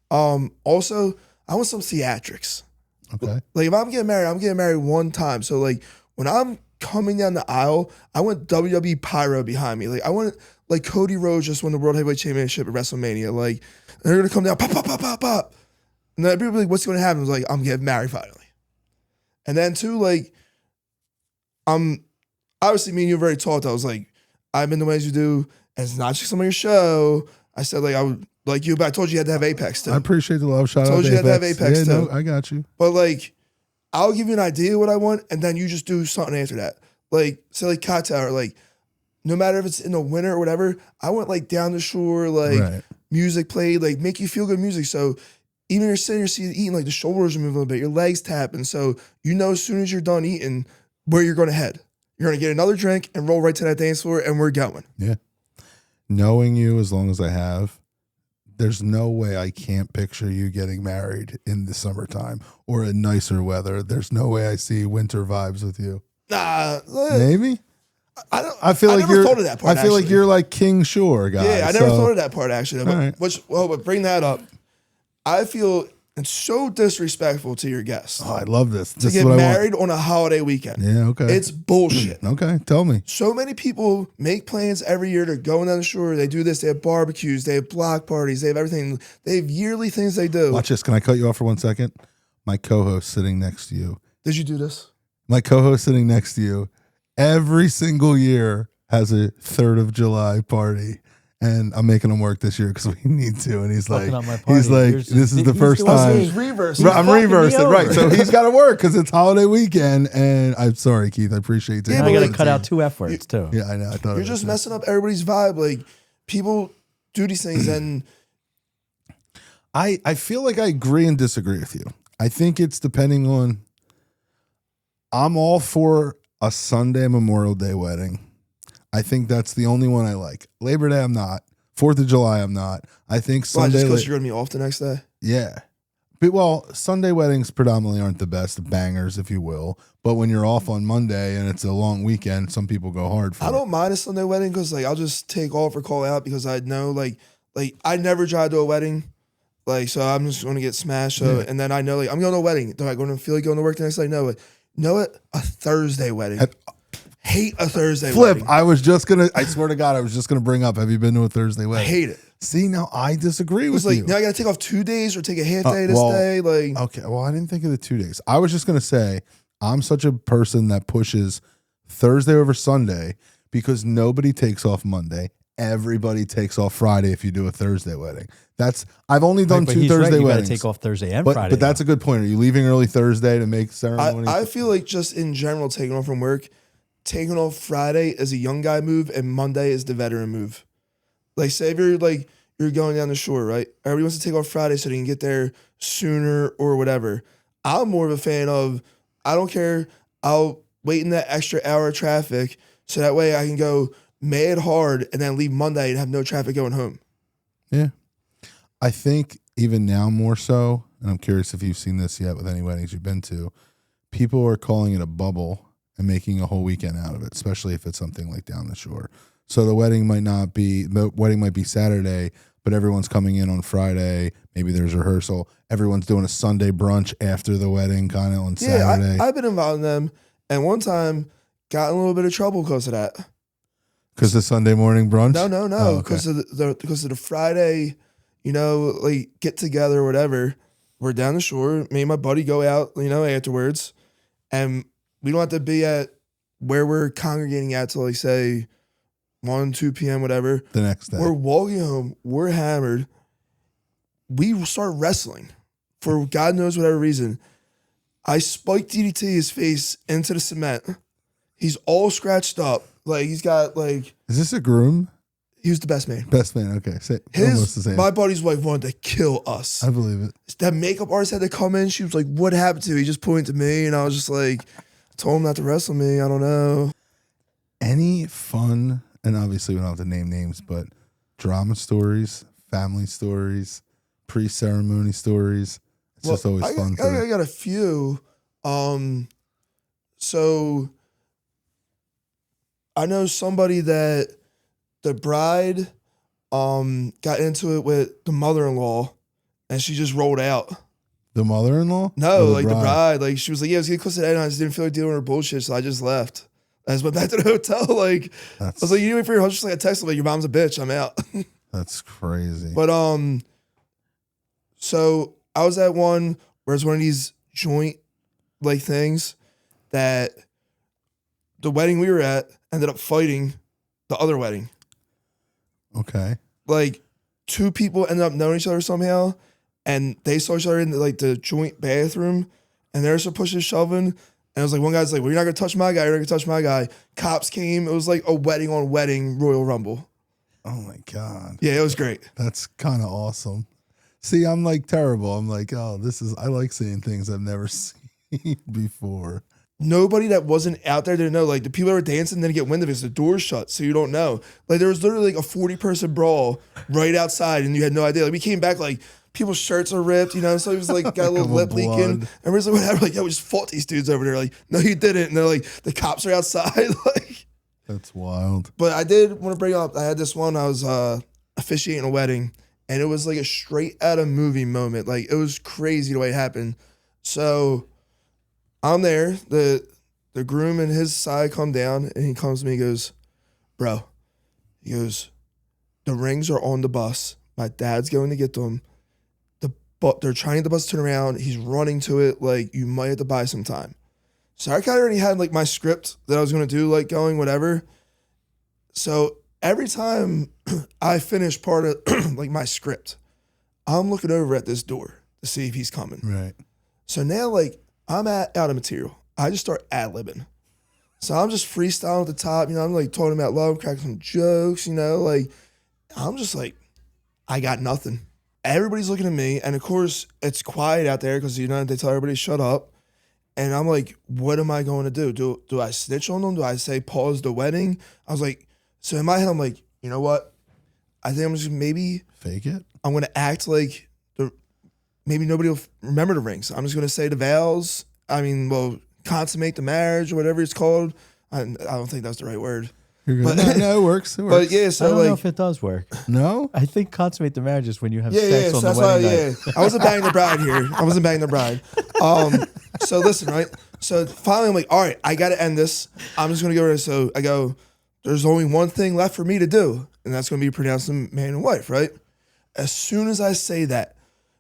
Also, I want some theatrics. Okay. Like if I'm getting married one time. So like when I'm coming down the aisle, I want WWE pyro behind me. Like I want like Cody Rhodes just won the World Heavyweight Championship at WrestleMania. Like they're gonna come down, pop, pop, pop, pop, pop. And then people are like, what's gonna happen? I was like, I'm getting married finally. And then two, like obviously me and you have already talked. I was like, I've been the ways you do, and it's not just on your show. I said like I would like you, but I told you had to have Apex too. I appreciate the love. Shout out to Apex. Told you had to have Apex too. No, I got you. But like, I'll give you an idea of what I want, and then you just do something after that. like say like cocktail hour, like no matter if it's in the winter or whatever, I went like down the shore, like Right. music played, like make you feel good music. So even if you're sitting in your seat eating, like the shoulders are moving a little bit, your legs tapping. So you know as soon as you're done eating where you're going to head. You're going to get another drink and roll right to that dance floor, and we're going. Yeah. Knowing you as long as I have, there's no way I can't picture you getting married in the summertime or in nicer weather. There's no way I see winter vibes with you. Nah, Maybe. I don't. I feel I like never you're. thought of that part, I feel like actually. you're like King Shore guy. Yeah, I never so- thought of that part actually. But, All right. but bring that up. I feel it's so disrespectful to your guests Oh, I love this. to This is get what married on a holiday weekend. I want. Yeah. Okay. It's bullshit. Okay. Tell me. So many people make plans every year to go down the shore. They do this. They have barbecues. They have block parties. They have everything. They have yearly things they do. Watch this. Can I cut you off for 1 second? My co-host sitting next to you. Did you do this? My co-host sitting next to you. Every single year has a 3rd of July party. And I'm making him work this year because we need to. And he's like, Fucking up my party. he's like, Yours this is is- the he's first doing time. me. It's reverse. Right, I'm fucking me reversing, right? over. So he's got to work because it's holiday weekend. And I'm sorry, Keith. I appreciate it. Yeah, And but I got to like- cut out 2 F words too. Yeah, I know. I thought You're of just it. messing up everybody's vibe. Like people do these things, and I feel like I agree and disagree with you. I think it's depending on. I'm all for a Sunday Memorial Day wedding. I think that's the only one I like. Labor Day, I'm not. 4th of July, I'm not. I think well, Sunday. just because you're gonna be off the next day. Yeah. But, well, Sunday weddings predominantly aren't the best bangers, if you will. But when you're off on Monday and it's a long weekend, some people go hard for I it. don't mind a Sunday wedding because like I'll just take off or call out because I know like I never drive to a wedding. Like, so I'm just going to get smashed. So, Yeah. and then I know, like, I'm going to a wedding. Do I going to feel like going to work the next day? No. But know it? A Thursday wedding. Hate a Thursday Flip, wedding. I was just going to, I swear to God, I was just going to bring up, have you been to a Thursday I wedding? hate it. See, now I disagree It was with like, you. now I got to take off 2 days or take a half day this well, day. Like, Okay, well, I didn't think of the 2 days. I was just going to say, I'm such a person that pushes Thursday over Sunday because nobody takes off Monday. Everybody takes off Friday if you do a Thursday wedding. I've only done But 2 he's Thursday right. You got to weddings. take off Thursday and but, Friday. but that's a good point. Are you leaving early Thursday to make ceremony? I feel like just in general, taking off from work, taking off Friday is a young guy move and Monday is the veteran move. Like, say if you're going down the shore, right? Everybody wants to take off Friday so they can get there sooner or whatever. I'm more of a fan of, I don't care. I'll wait in that extra hour of traffic so that way I can go mad hard and then leave Monday and have no traffic going home. Yeah. I think even now more so, and I'm curious if you've seen this yet with any weddings you've been to, people are calling it a bubble and making a whole weekend out of it, especially if it's something like down the shore. So the wedding might be Saturday, but everyone's coming in on Friday. Maybe there's rehearsal. Everyone's doing a Sunday brunch after the wedding kind of on Saturday. Yeah, I've been involved in them. And one time got in a little bit of trouble because of that. Because the Sunday morning brunch? No, Oh, okay. because of the Friday, like get together or whatever. We're down the shore. Me and my buddy go out, afterwards, and we don't have to be at where we're congregating at till like say 1, 2 p.m. whatever. The next day. We're walking home. We're hammered. We start wrestling for God knows whatever reason. I spiked DDT his face into the cement. He's all scratched up. Like he's got like. Is this a groom? He was the best man. Best man. Okay. Almost the same. My buddy's wife wanted to kill us. I believe it. That makeup artist had to come in. She was like, "What happened to you?" He just pointed to me, and I was just like, I told him not to wrestle me. I don't know. Any fun, and obviously we don't have to name names, but drama stories, family stories, pre-ceremony stories. It's just always fun. I got a few. So I know somebody that the bride got into it with the mother-in-law and she just rolled out. The mother-in-law? No, Or like the bride. Like she was like, yeah, I was getting close to the end. I just didn't feel like dealing with her bullshit, so I just left. I just went back to the hotel. Like I was like, you need me for your husband? She's like, I texted like your mom's a bitch. I'm out. That's crazy. But so I was at one where it's one of these joint like things that the wedding we were at ended up fighting the other wedding. Okay. Like 2 people ended up knowing each other somehow, and they saw each other in the joint bathroom, and they're so pushing and shoving. And it was like, one guy's like, well, you're not going to touch my guy. You're not going to touch my guy. Cops came. It was like a wedding on wedding Royal Rumble. Oh my God. Yeah, it was great. That's kind of awesome. See, I'm like terrible. I'm like, oh, I like seeing things I've never seen before. Nobody that wasn't out there didn't know. Like the people that were dancing didn't get wind of it. The doors shut, so you don't know. Like there was literally like a 40-person brawl right outside, and you had no idea. Like we came back, like people's shirts are ripped, you know. So it was like got a little lip leaking. And we're like, whatever. Like, yeah, we just fought these dudes over there. Like, no, you didn't. And they're like, the cops are outside. Like, that's wild. But I did want to bring up. I had this one. I was officiating a wedding, and it was like a straight out of movie moment. Like it was crazy the way it happened. So I'm there. The groom and his side come down, and he comes to me. He goes, "Bro," he goes, "the rings are on the bus. My dad's going to get them. They're trying to get the bus to turn around. He's running to it. Like you might have to buy some time." So I kind of already had like my script that I was going to do, like going whatever. So every time I finish part of like my script, I'm looking over at this door to see if he's coming. Right. So now like I'm out of material. I just start ad-libbing. So I'm just freestyling at the top. You know, I'm like talking about love, cracking some jokes, you know, like I'm just like, I got nothing. Everybody's looking at me. And of course it's quiet out there because, you know, they tell everybody to shut up. And I'm like, what am I going to do? Do I snitch on them? Do I say pause the wedding? I was like, so in my head, I'm like, you know what? I think I'm just maybe fake it. I'm going to act like maybe nobody will remember the rings. I'm just going to say the vows. I mean, well, consummate the marriage or whatever it's called. I don't think that's the right word. But, no, it works. It works. But yeah, so I don't like, know if it does work. No? I think consummate the marriage is when you have yeah, sex on so the that's wedding why, night. yeah. I wasn't banging the bride here. I wasn't banging the bride. So listen, right? So finally I'm like, all right, I got to end this. I'm just going to go over. So I go, there's only one thing left for me to do, and that's going to be pronouncing man and wife, right? As soon as I say that,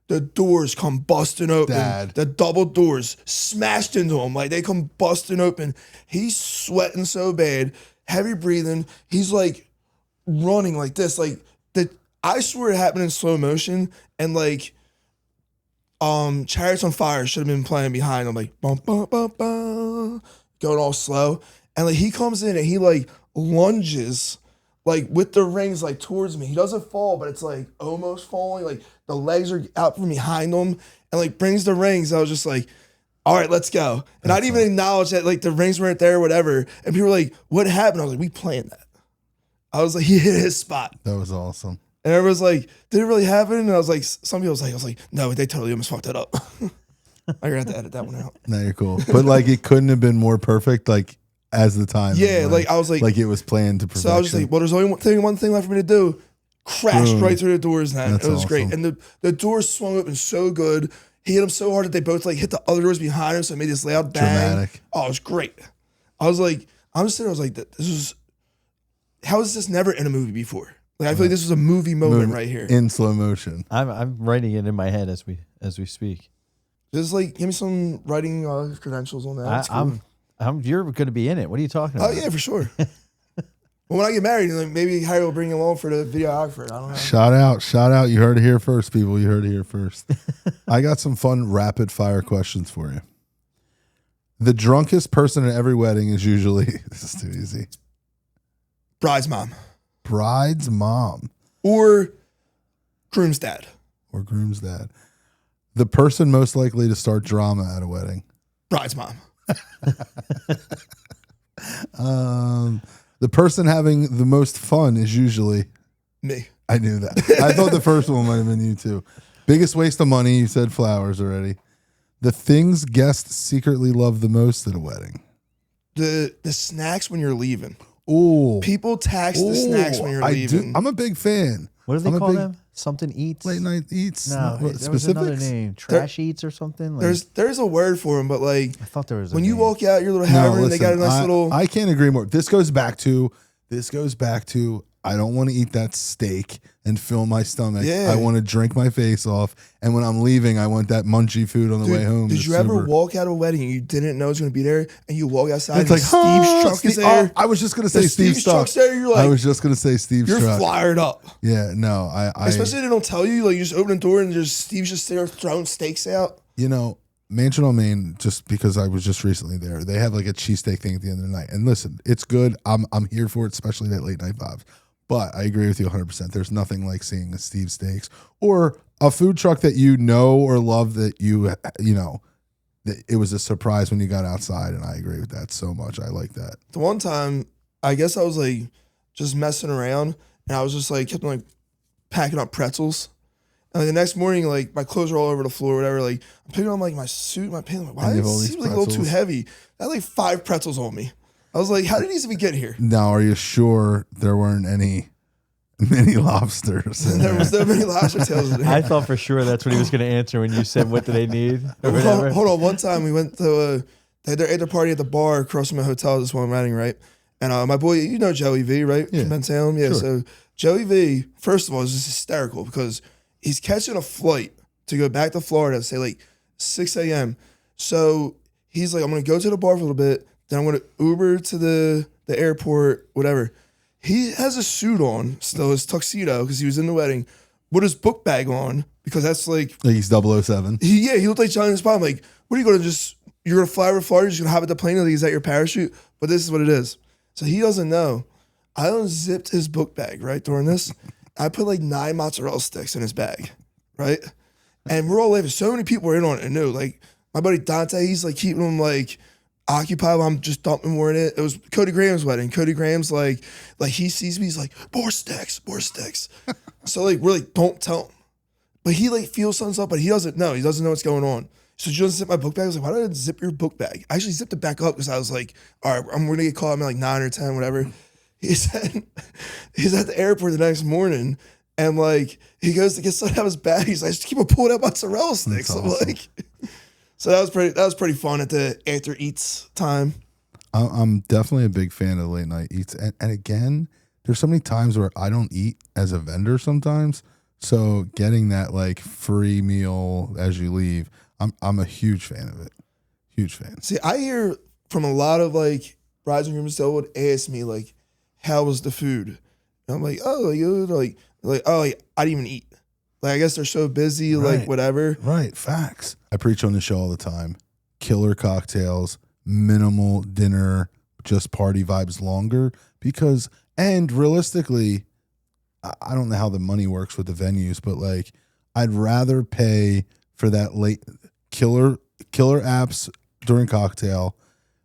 the doors come busting open. Dad. The double doors smashed into him. Like they come busting open. He's sweating so bad, heavy breathing. He's like running like this. Like I swear it happened in slow motion, and like Chariots on Fire should have been playing behind him, like bum bum bum bum, going all slow. And like he comes in and he like lunges like with the rings like towards me. He doesn't fall, but it's like almost falling. Like the legs are out from behind him and like brings the rings. I was just like, all right, let's go. And I didn't even acknowledge that like the rings weren't there or whatever. And people were like, what happened? I was like, we planned that. I was like, he hit his spot. That was awesome. And everyone's like, did it really happen? And I was like, some people was like, no, they totally almost fucked that up. I'm gonna have to edit that one out. No, you're cool. But like it couldn't have been more perfect, like as the time. Yeah, like I was like it was planned to perfection. So I was just like, well, there's only one thing left for me to do. Crashed right through the doors, and That's it was great. awesome. And the doors swung open so good. He hit them so hard that they both like hit the other doors behind him, so it made this loud bang. Dramatic. Oh, it was great. I was like, I'm just sitting there, I was like, this is, how is this never in a movie before? Like I feel like this was a movie moment right here. In slow motion. I'm writing it in my head as we speak. Just like give me some writing credentials on that. That's cool. You're going to be in it. What are you talking about? Oh yeah, for sure. Well, when I get married, like maybe Harry will bring you along for the videographer. I don't know. Shout out. You heard it here first, people. You heard it here first. I got some fun rapid fire questions for you. The drunkest person at every wedding is usually, this is too easy, Bride's mom. bride's mom Or groom's dad. or groom's dad. The person most likely to start drama at a wedding. Bride's mom. The person having the most fun is usually, Me. I knew that. I thought the first one might have been you too. Biggest waste of money, you said flowers already. The things guests secretly love the most at a wedding. The snacks when you're leaving. Ooh. People tax the snacks when you're leaving. I'm a big fan. What do they I'm a call big them? Something eats? Late night eats. No, What, there was another specifics? name. Trash eats or something? Like, There's a word for them, but like I thought there was a when you name. walk out your little hammer and they got a nice little. I can't agree more. This goes back to I don't want to eat that steak and fill my stomach. Yeah. I want to drink my face off. And when I'm leaving, I want that munchy food on the way home. Did It's you ever super- walk out of a wedding and you didn't know it was going to be there, and you walk outside It's and like Steve's truck is there? I was just gonna say Steve's truck. truck's there. You're like, I was just gonna say Steve's you're truck. fired up. Yeah, no, I Especially if they don't tell you. Like you just open the door and there's Steve's just there throwing steaks out. you know, Mansion on Main, just because I was just recently there, they have like a cheesesteak thing at the end of the night. And listen, it's good. I'm here for it, especially that late night vibes. But I agree with you 100%. There's nothing like seeing a Steve Steaks or a food truck that you know or love that you know, that it was a surprise when you got outside. And I agree with that so much. I like that. The one time, I guess I was like just messing around and I was just like, kept like packing up pretzels. And like the next morning, like my clothes are all over the floor, whatever. Like I'm picking on like my suit, my pants. I'm like, why does it seem like a little too heavy? I had like 5 pretzels on me. I was like, how did these even get here? Now, are you sure there weren't any mini lobsters? There was no many lobster tails in there. I thought for sure that's what he was going to answer when you said, what do they need? Or whatever. Hold on. One time we went to they had their after party at the bar across from my hotel, this one wedding, right? And my boy, you know Joey V, right? Yeah. From Ben Salem? Yeah. Sure. So Joey V, first of all, is just hysterical because he's catching a flight to go back to Florida, say like 6 a.m. So he's like, I'm going to go to the bar for a little bit. Then I'm going to Uber to the airport, whatever. He has a suit on, still his tuxedo, because he was in the wedding, with his book bag on, because that's like he's 007. He looked like Johnny Spot. I'm like, what are you going to just, you're going to fly over Florida, you're just going to hop at the plane, and is that your parachute? But this is what it is. So he doesn't know. I unzipped his book bag, right, during this. I put like 9 mozzarella sticks in his bag, right? And we're all laughing. So many people were in on it and knew. Like, my buddy Dante, he's like keeping them like occupied while I'm just dumping more in it. It was Cody Graham's wedding. Cody Graham's like he sees me, he's like, more sticks. So like, we're like, don't tell him. But he like feels something's up, but he doesn't know. He doesn't know what's going on. So you unzip my book bag. I was like, why did I zip your book bag? I actually zipped it back up because I was like, all right, I'm going to get caught. I'm at like 9 or 10, whatever. He said, he's at the airport the next morning and like, he goes to get something out of his bag. He's like, just keep on pulling out mozzarella sticks. That's I'm awesome. like, so that was pretty fun at the after eats time. I'm definitely a big fan of late night eats. And again, there's so many times where I don't eat as a vendor sometimes. So getting that like free meal as you leave, I'm a huge fan of it. Huge fan. See, I hear from a lot of like brides and grooms that would ask me like, how was the food? And I'm like, oh, you like, oh, like, I didn't even eat. Like, I guess they're so busy, Right. like whatever. Right. Facts. I preach on the show all the time. Killer cocktails, minimal dinner, just party vibes longer because, and realistically, I don't know how the money works with the venues, but like, I'd rather pay for that late killer apps during cocktail,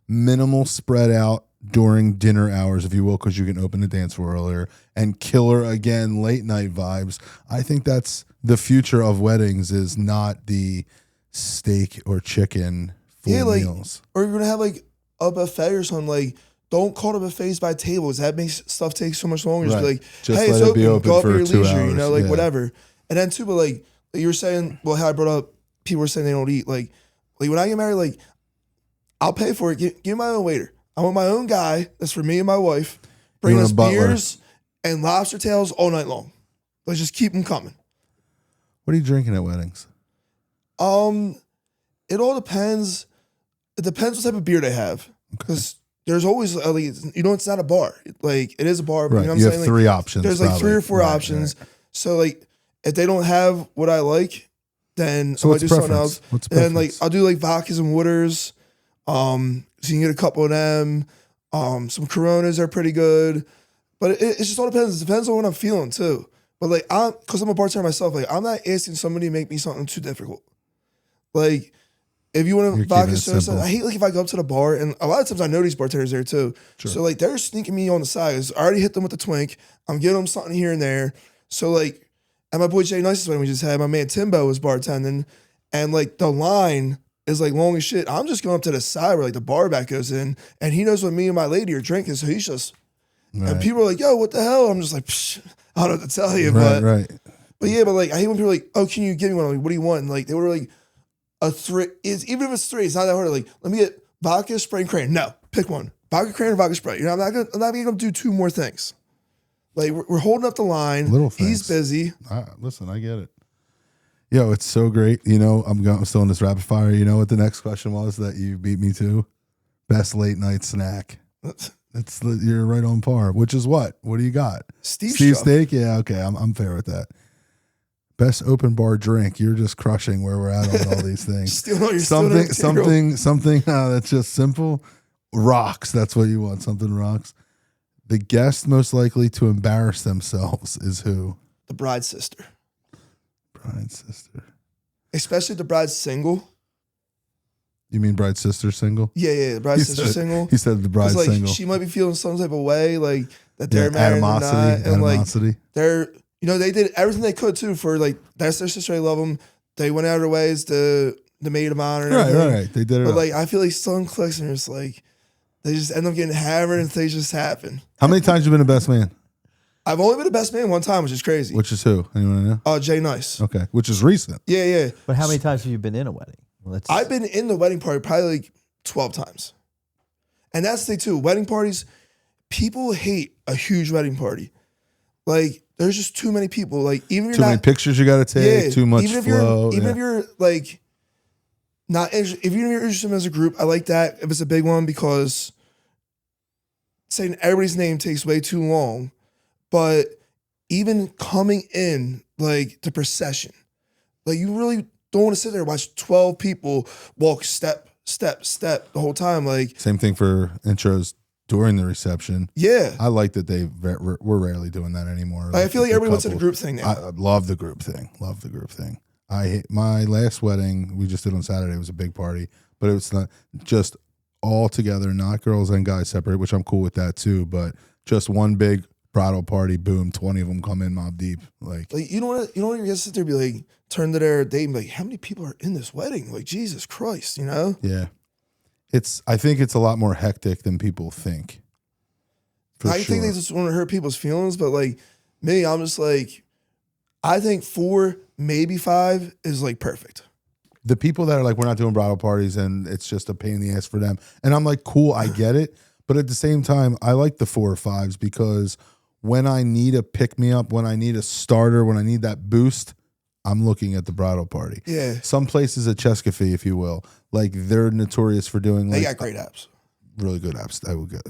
minimal spread out during dinner hours, if you will, because you can open the dance floor earlier, and killer again late night vibes. I think that's the future of weddings, is not the steak or chicken full like, meals. Or you're gonna have like a buffet or something. Like, don't call the buffets by tables. That makes stuff take so much longer. Just be like, Just hey, let it's it be open. open Go up for your 2 leisure, hours. you know, like Yeah. whatever. And then too, but like you were saying, well, how I brought up people were saying they don't eat. Like when I get married, like I'll pay for it. Give me my own waiter. I want my own guy. That's for me and my wife. Bring want us a butler. beers and lobster tails all night long. Let's just keep them coming. What are you drinking at weddings? It all depends. It depends what type of beer they have. Because there's always, it's not a bar. Like, it is a bar. But Right. you know what You I'm have saying? 3 options. There's like 3 or 4 Right, options. right. So, like, if they don't have what I like, then So I might what's do something preference? else. What's And, like, preference? I'll do, like, vodkas and waters. So you can get a couple of them. Some Coronas are pretty good. But it just all depends. It depends on what I'm feeling, too. But, like, because I'm a bartender myself, like, I'm not asking somebody to make me something too difficult. Like, if you want You're to vodka keeping it soda, simple. I hate like if I go up to the bar and a lot of times I know these bartenders there too. Sure. So like they're sneaking me on the side. 'Cause I already hit them with the twink. I'm giving them something here and there. So like at my boy Jay Nice's wedding we just had, my man Timbo was bartending, and like the line is like long as shit. I'm just going up to the side where like the bar back goes in, and he knows what me and my lady are drinking, so he's just and Right. people are like, "Yo, what the hell?" I'm just like, Psh, I don't know what to tell you, Right, right. but yeah, but like I hate when people are like, "Oh, can you give me one?" I'm like, what do you want? And like they were like. Even if it's 3, it's not that hard. Like, let me get vodka, Sprite, and crayon. No, pick one. Vodka, crayon, or vodka, Sprite. You know, I'm not gonna do 2 more things. Like, we're holding up the line. Little He's things. busy. Listen, I get it. Yo, it's so great. You know, I'm still in this rapid fire. You know what the next question was that you beat me to? Best late night snack. You're right on par. Which is what? What do you got? Steve Steve Stroh. steak. Yeah, okay. I'm fair with that. Best open bar drink. You're just crushing where we're at on all these things. Something that's just simple. Rocks. That's what you want. Something rocks. The guest most likely to embarrass themselves is who? The bride's sister. Bride's sister. Especially the bride's single. You mean bride's sister single? Yeah, the bride's sister single. He said the bride's single. She might be feeling some type of way, like that they're married animosity, or not, and animosity. like they're, they did everything they could too for like that's their sister. They love them. They went out of their ways to the maid of honor. And right. They did it. But like I feel like some clicks and it's like they just end up getting hammered and things just happen. How many times you been a best man? I've only been a best man one time, which is crazy. Which is who? Anyone know? Oh, Jay Nice. Okay, which is recent. Yeah. But how many times have you been in a wedding? I've been in the wedding party probably like 12 times. And that's the thing too. Wedding parties, people hate a huge wedding party. Like, there's just too many people. Like, even if you're too many pictures you got to take. Too much flow. Even if you're like not interested, if you're interested as a group, I like that if it's a big one because saying everybody's name takes way too long. But even coming in, like the procession, like you really don't want to sit there and watch 12 people walk step the whole time. Like same thing for intros during the reception. Yeah, I like that we're rarely doing that anymore. I feel like everybody wants to the group thing now. I love the group thing. My last wedding we just did on Saturday was a big party, but it was not just all together, not girls and guys separate, which I'm cool with that too. But just one big bridal party, boom, 20 of them come in mob deep. Like you don't want to just sit there and be like, turn to their date and be like, how many people are in this wedding? Like, Jesus Christ, Yeah. I think it's a lot more hectic than people think. I think they just want to hurt people's feelings, but like me, I'm just like, I think 4, maybe 5 is like perfect. The people that are like, we're not doing bridal parties and it's just a pain in the ass for them. And I'm like, cool, I get it. But at the same time, I like the 4 or 5s because when I need a pick-me-up, when I need a starter, when I need that boost, I'm looking at the bridal party. Yeah. Some places at Cheskafe, if you will, like they're notorious for doing They got great apps. Really good apps. I would get.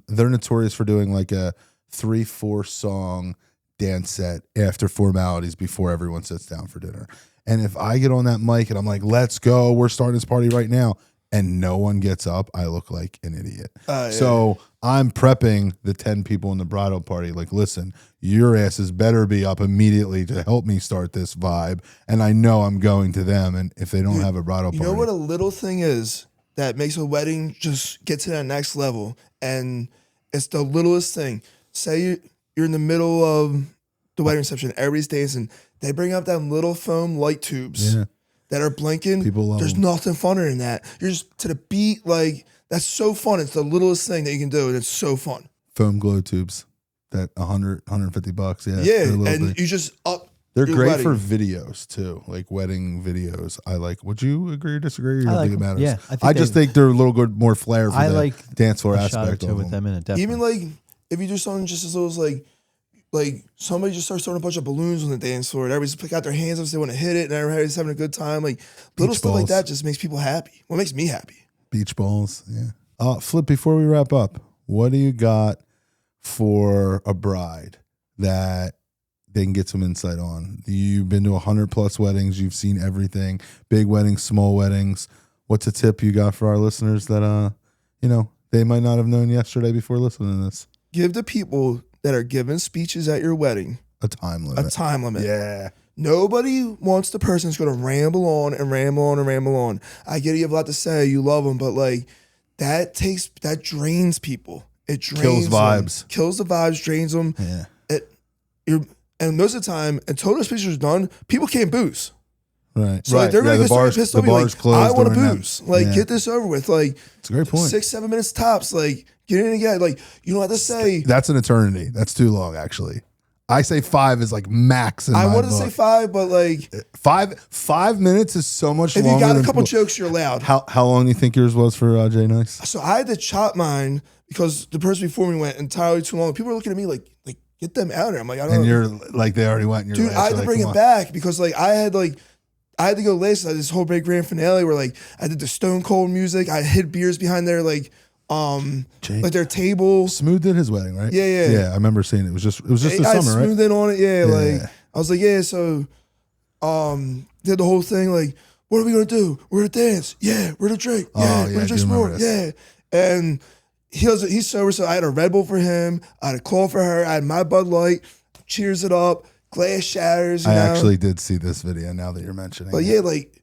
They're notorious for doing like a 3-4 song dance set after formalities before everyone sits down for dinner. And if I get on that mic and I'm like, let's go, we're starting this party right now, and no one gets up, I look like an idiot. Yeah. So I'm prepping the 10 people in the bridal party. Like, listen, your asses better be up immediately to help me start this vibe. And I know I'm going to them. And if they don't have a bridal party. You know what a little thing is that makes a wedding just get to that next level? And it's the littlest thing. Say you're in the middle of the wedding reception, everybody's dancing. They bring up them little foam light tubes. Yeah. That are blinking. People love There's them. nothing funner than that. You're just to the beat, like that's so fun. It's the littlest thing that you can do, and it's so fun. Foam glow tubes, that $150. Yeah, yeah, and you just up. They're great for videos too, like wedding videos. I like. Would you agree or disagree? I don't think it matters. Yeah, I just think they're a little good, more flair for the dance floor aspect of with them in it. Definitely. Even like if you do something just as little as like somebody just starts throwing a bunch of balloons on the dance floor and everybody just pick out their hands up if they want to hit it and everybody's having a good time. Like little stuff like that just makes people happy. What makes me happy? Beach balls, yeah. Flip, before we wrap up, what do you got for a bride that they can get some insight on? You've been to 100+ weddings. You've seen everything, big weddings, small weddings. What's a tip you got for our listeners that, they might not have known yesterday before listening to this? Give the people that are giving speeches at your wedding a time limit. Yeah. Nobody wants the person who's going to ramble on and ramble on and ramble on. I get it, you have a lot to say, you love them, but like that drains people. It drains kills vibes. Kills the vibes, drains them. Yeah. And most of the time, until the speech is done, people can't booze. Right. So like, they're going to get pissed off. Like, I want to booze. Like, get this over with. Like, it's a great point. 6-7 minutes tops. Like, get in again. Like, you don't have to say. That's an eternity. That's too long, actually. I say 5 is like max. I wanted to say 5, but like 5 minutes is so much longer. If you got a couple jokes, you're allowed. How long do you think yours was for Jay Nice? So I had to chop mine because the person before me went entirely too long. People are looking at me like get them out of there. I'm like, I don't know. And you're like, they already went. And dude, I had to bring it back because like I had to go last. I had this whole big grand finale where like I did the Stone Cold music. I hid beers behind there like their table. Smooth did his wedding, right? Yeah. Yeah, I remember seeing it. It was just the I summer, right? smoothed in on it, yeah. I was like, yeah, so did the whole thing like, what are we gonna do? We're gonna dance. Yeah, we're gonna drink. Yeah, we're gonna drink some more. Yeah. And he's sober, so I had a Red Bull for him. I had a Claw for her. I had my Bud Light. Cheers it up. Glass shatters. You know? actually did see this video now that you're mentioning. But yeah, like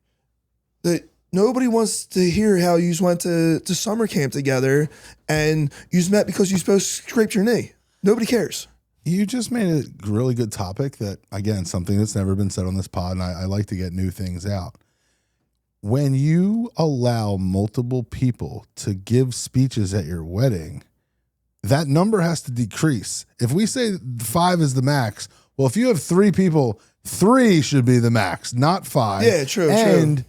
nobody wants to hear how you went to summer camp together and you met because you supposed to scraped your knee. Nobody cares. You just made a really good topic that, again, something that's never been said on this pod, and I like to get new things out. When you allow multiple people to give speeches at your wedding, that number has to decrease. If we say 5 is the max, well, if you have 3 people, 3 should be the max, not 5. Yeah, true. And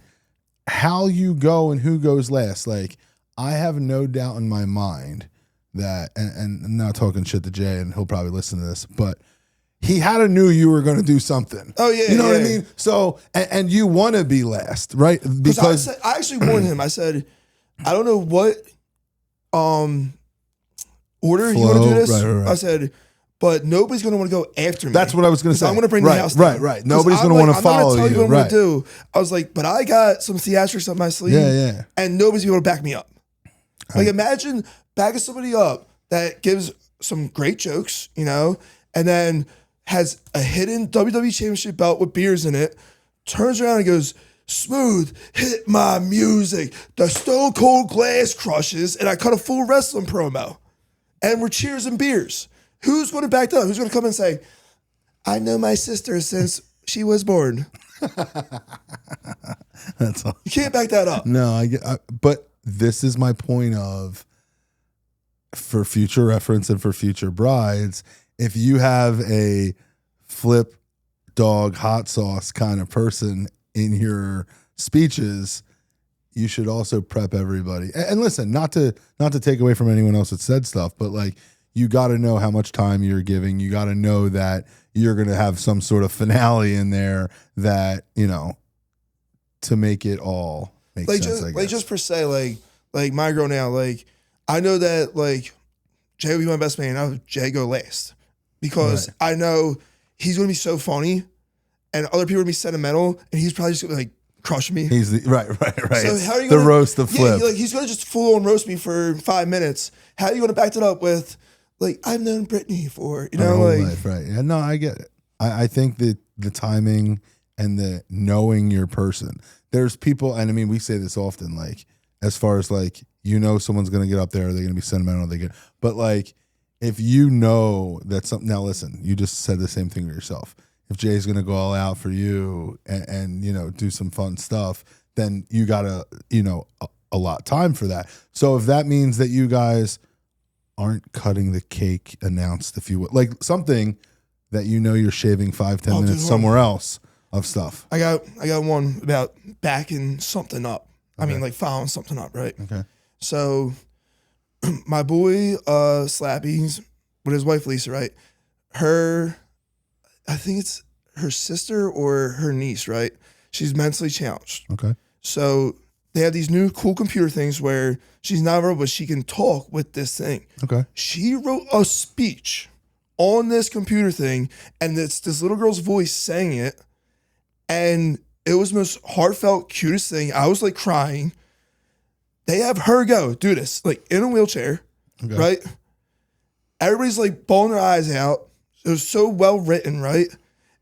how you go and who goes last. Like, I have no doubt in my mind that, and I'm not talking shit to Jay, and he'll probably listen to this, but he had to knew you were going to do something. Oh, yeah. You know what I mean? So, and you want to be last, right? Because I actually warned him. I said, I don't know what order you want to do this. Right. I said, but nobody's going to want to go after me. That's what I was going to say. I'm going to bring the house down. Right. Nobody's going to want to follow you. I'm not going to tell you what I'm right. going to do. I was like, but I got some theatrics up my sleeve. Yeah. And nobody's going to back me up. Like, imagine backing somebody up that gives some great jokes, you know, and then has a hidden WWE Championship belt with beers in it, turns around and goes, smooth, hit my music. The Stone Cold Glass crushes, and I cut a full wrestling promo. And we're cheers and beers. Who's going to back that up? Who's going to come and say, I know my sister since she was born? That's all. You can't back that up. No, but this is my point of, for future reference and for future brides, if you have a flip dog hot sauce kind of person in your speeches, you should also prep everybody. And listen, not to take away from anyone else that said stuff, but like, you got to know how much time you're giving. You got to know that you're going to have some sort of finale in there that, you know, to make it all make like sense. Like just per se, like my girl now, like I know that like Jay will be my best man. I'll have Jay go last because I know he's going to be so funny and other people are going to be sentimental and he's probably just going to like crush me. He's the, right. So how are you the gonna, roast of flip. Like he's going to just full on roast me for 5 minutes. How are you going to back that up with, like, I've known Brittany for, you know, like. Life, right. Yeah, no, I get it. I think that the timing and the knowing your person, there's people, and I mean, we say this often, like, as far as like, you know, someone's going to get up there, they're going to be sentimental, but like, if you know that something, now listen, you just said the same thing to yourself. If Jay's going to go all out for you and, you know, do some fun stuff, then you got to, you know, a lot of time for that. So if that means that you guys aren't cutting the cake announced, if you would, like something that you know you're shaving 5-10 minutes somewhere else of stuff. I got one about backing something up. Okay. I mean, like following something up, right? Okay. So my boy Slappy's with his wife Lisa, right? I think it's her sister or her niece, right? She's mentally challenged. Okay. So they have these new cool computer things where she's not verbal, but she can talk with this thing. Okay. She wrote a speech on this computer thing, and it's this little girl's voice saying it, and it was the most heartfelt, cutest thing. I was like crying. They have her go do this, like in a wheelchair, right? Everybody's like bawling their eyes out. It was so well written, right?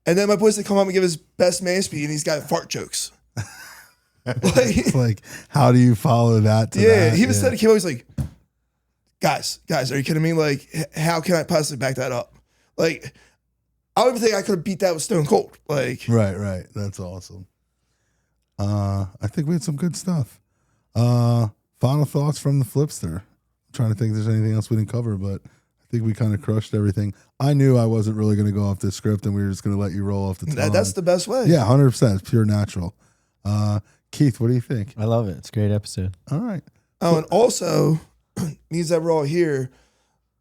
And then my boys, they come up and give his best man speech, and he's got fart jokes. It's like, how do you follow that to that? He even said he was like, guys, are you kidding me? Like, how can I possibly back that up? Like, I don't even think I could have beat that with Stone Cold. Like, right. That's awesome. I think we had some good stuff. Final thoughts from the Flipster. I'm trying to think if there's anything else we didn't cover, but I think we kind of crushed everything. I knew I wasn't really going to go off this script, and we were just going to let you roll off the tongue. That's the best way. Yeah, 100%. It's pure natural. Keith, what do you think? I love it. It's a great episode. All right. Oh, and also, means that we're all here.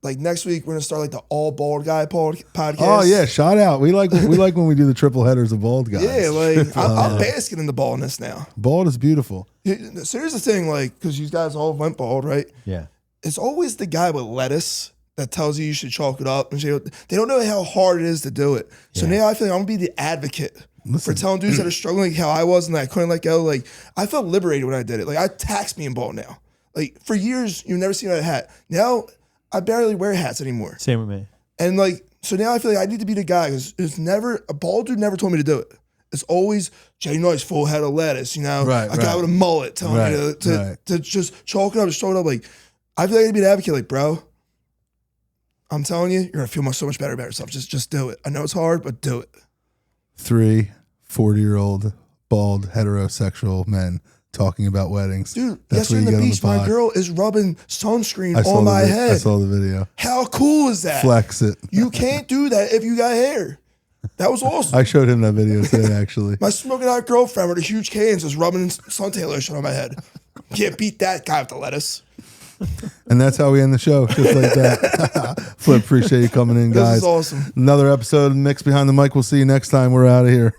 Like next week, we're gonna start like the all bald guy podcast. Oh yeah, shout out. We like when we do the triple headers of bald guys. Yeah, like I'm basking in the baldness now. Bald is beautiful. So here's the thing, like, because you guys all went bald, right? Yeah. It's always the guy with lettuce that tells you should chalk it up. And they don't know how hard it is to do it. So now I feel like I'm going to be the advocate for telling dudes that are struggling like how I was and that I couldn't let go. Like, I felt liberated when I did it. Like, I taxed me in ball now. Like, for years, you've never seen a hat. Now, I barely wear hats anymore. Same with me. And, like, so now I feel like I need to be the guy because it's never, a bald dude never told me to do it. It's always Jay Nice, full head of lettuce, you know, a guy with a mullet telling me to just chalk it up, just throw it up. Like, I feel like I need to be an advocate. Like, bro, I'm telling you, you're going to feel so much better about yourself. Just do it. I know it's hard, but do it. 3 40-year-old bald heterosexual men talking about weddings. Dude, yesterday on the beach, my girl is rubbing sunscreen on my head. I saw the video. How cool is that? Flex it. You can't do that if you got hair. That was awesome. I showed him that video today, actually. My smoking hot girlfriend with the huge cans was rubbing suntan lotion on my head. Can't beat that guy with the lettuce. And that's how we end the show, just like that. Flip, appreciate you coming in, guys. This is awesome. Another episode of Mix Behind the Mic. We'll see you next time. We're out of here.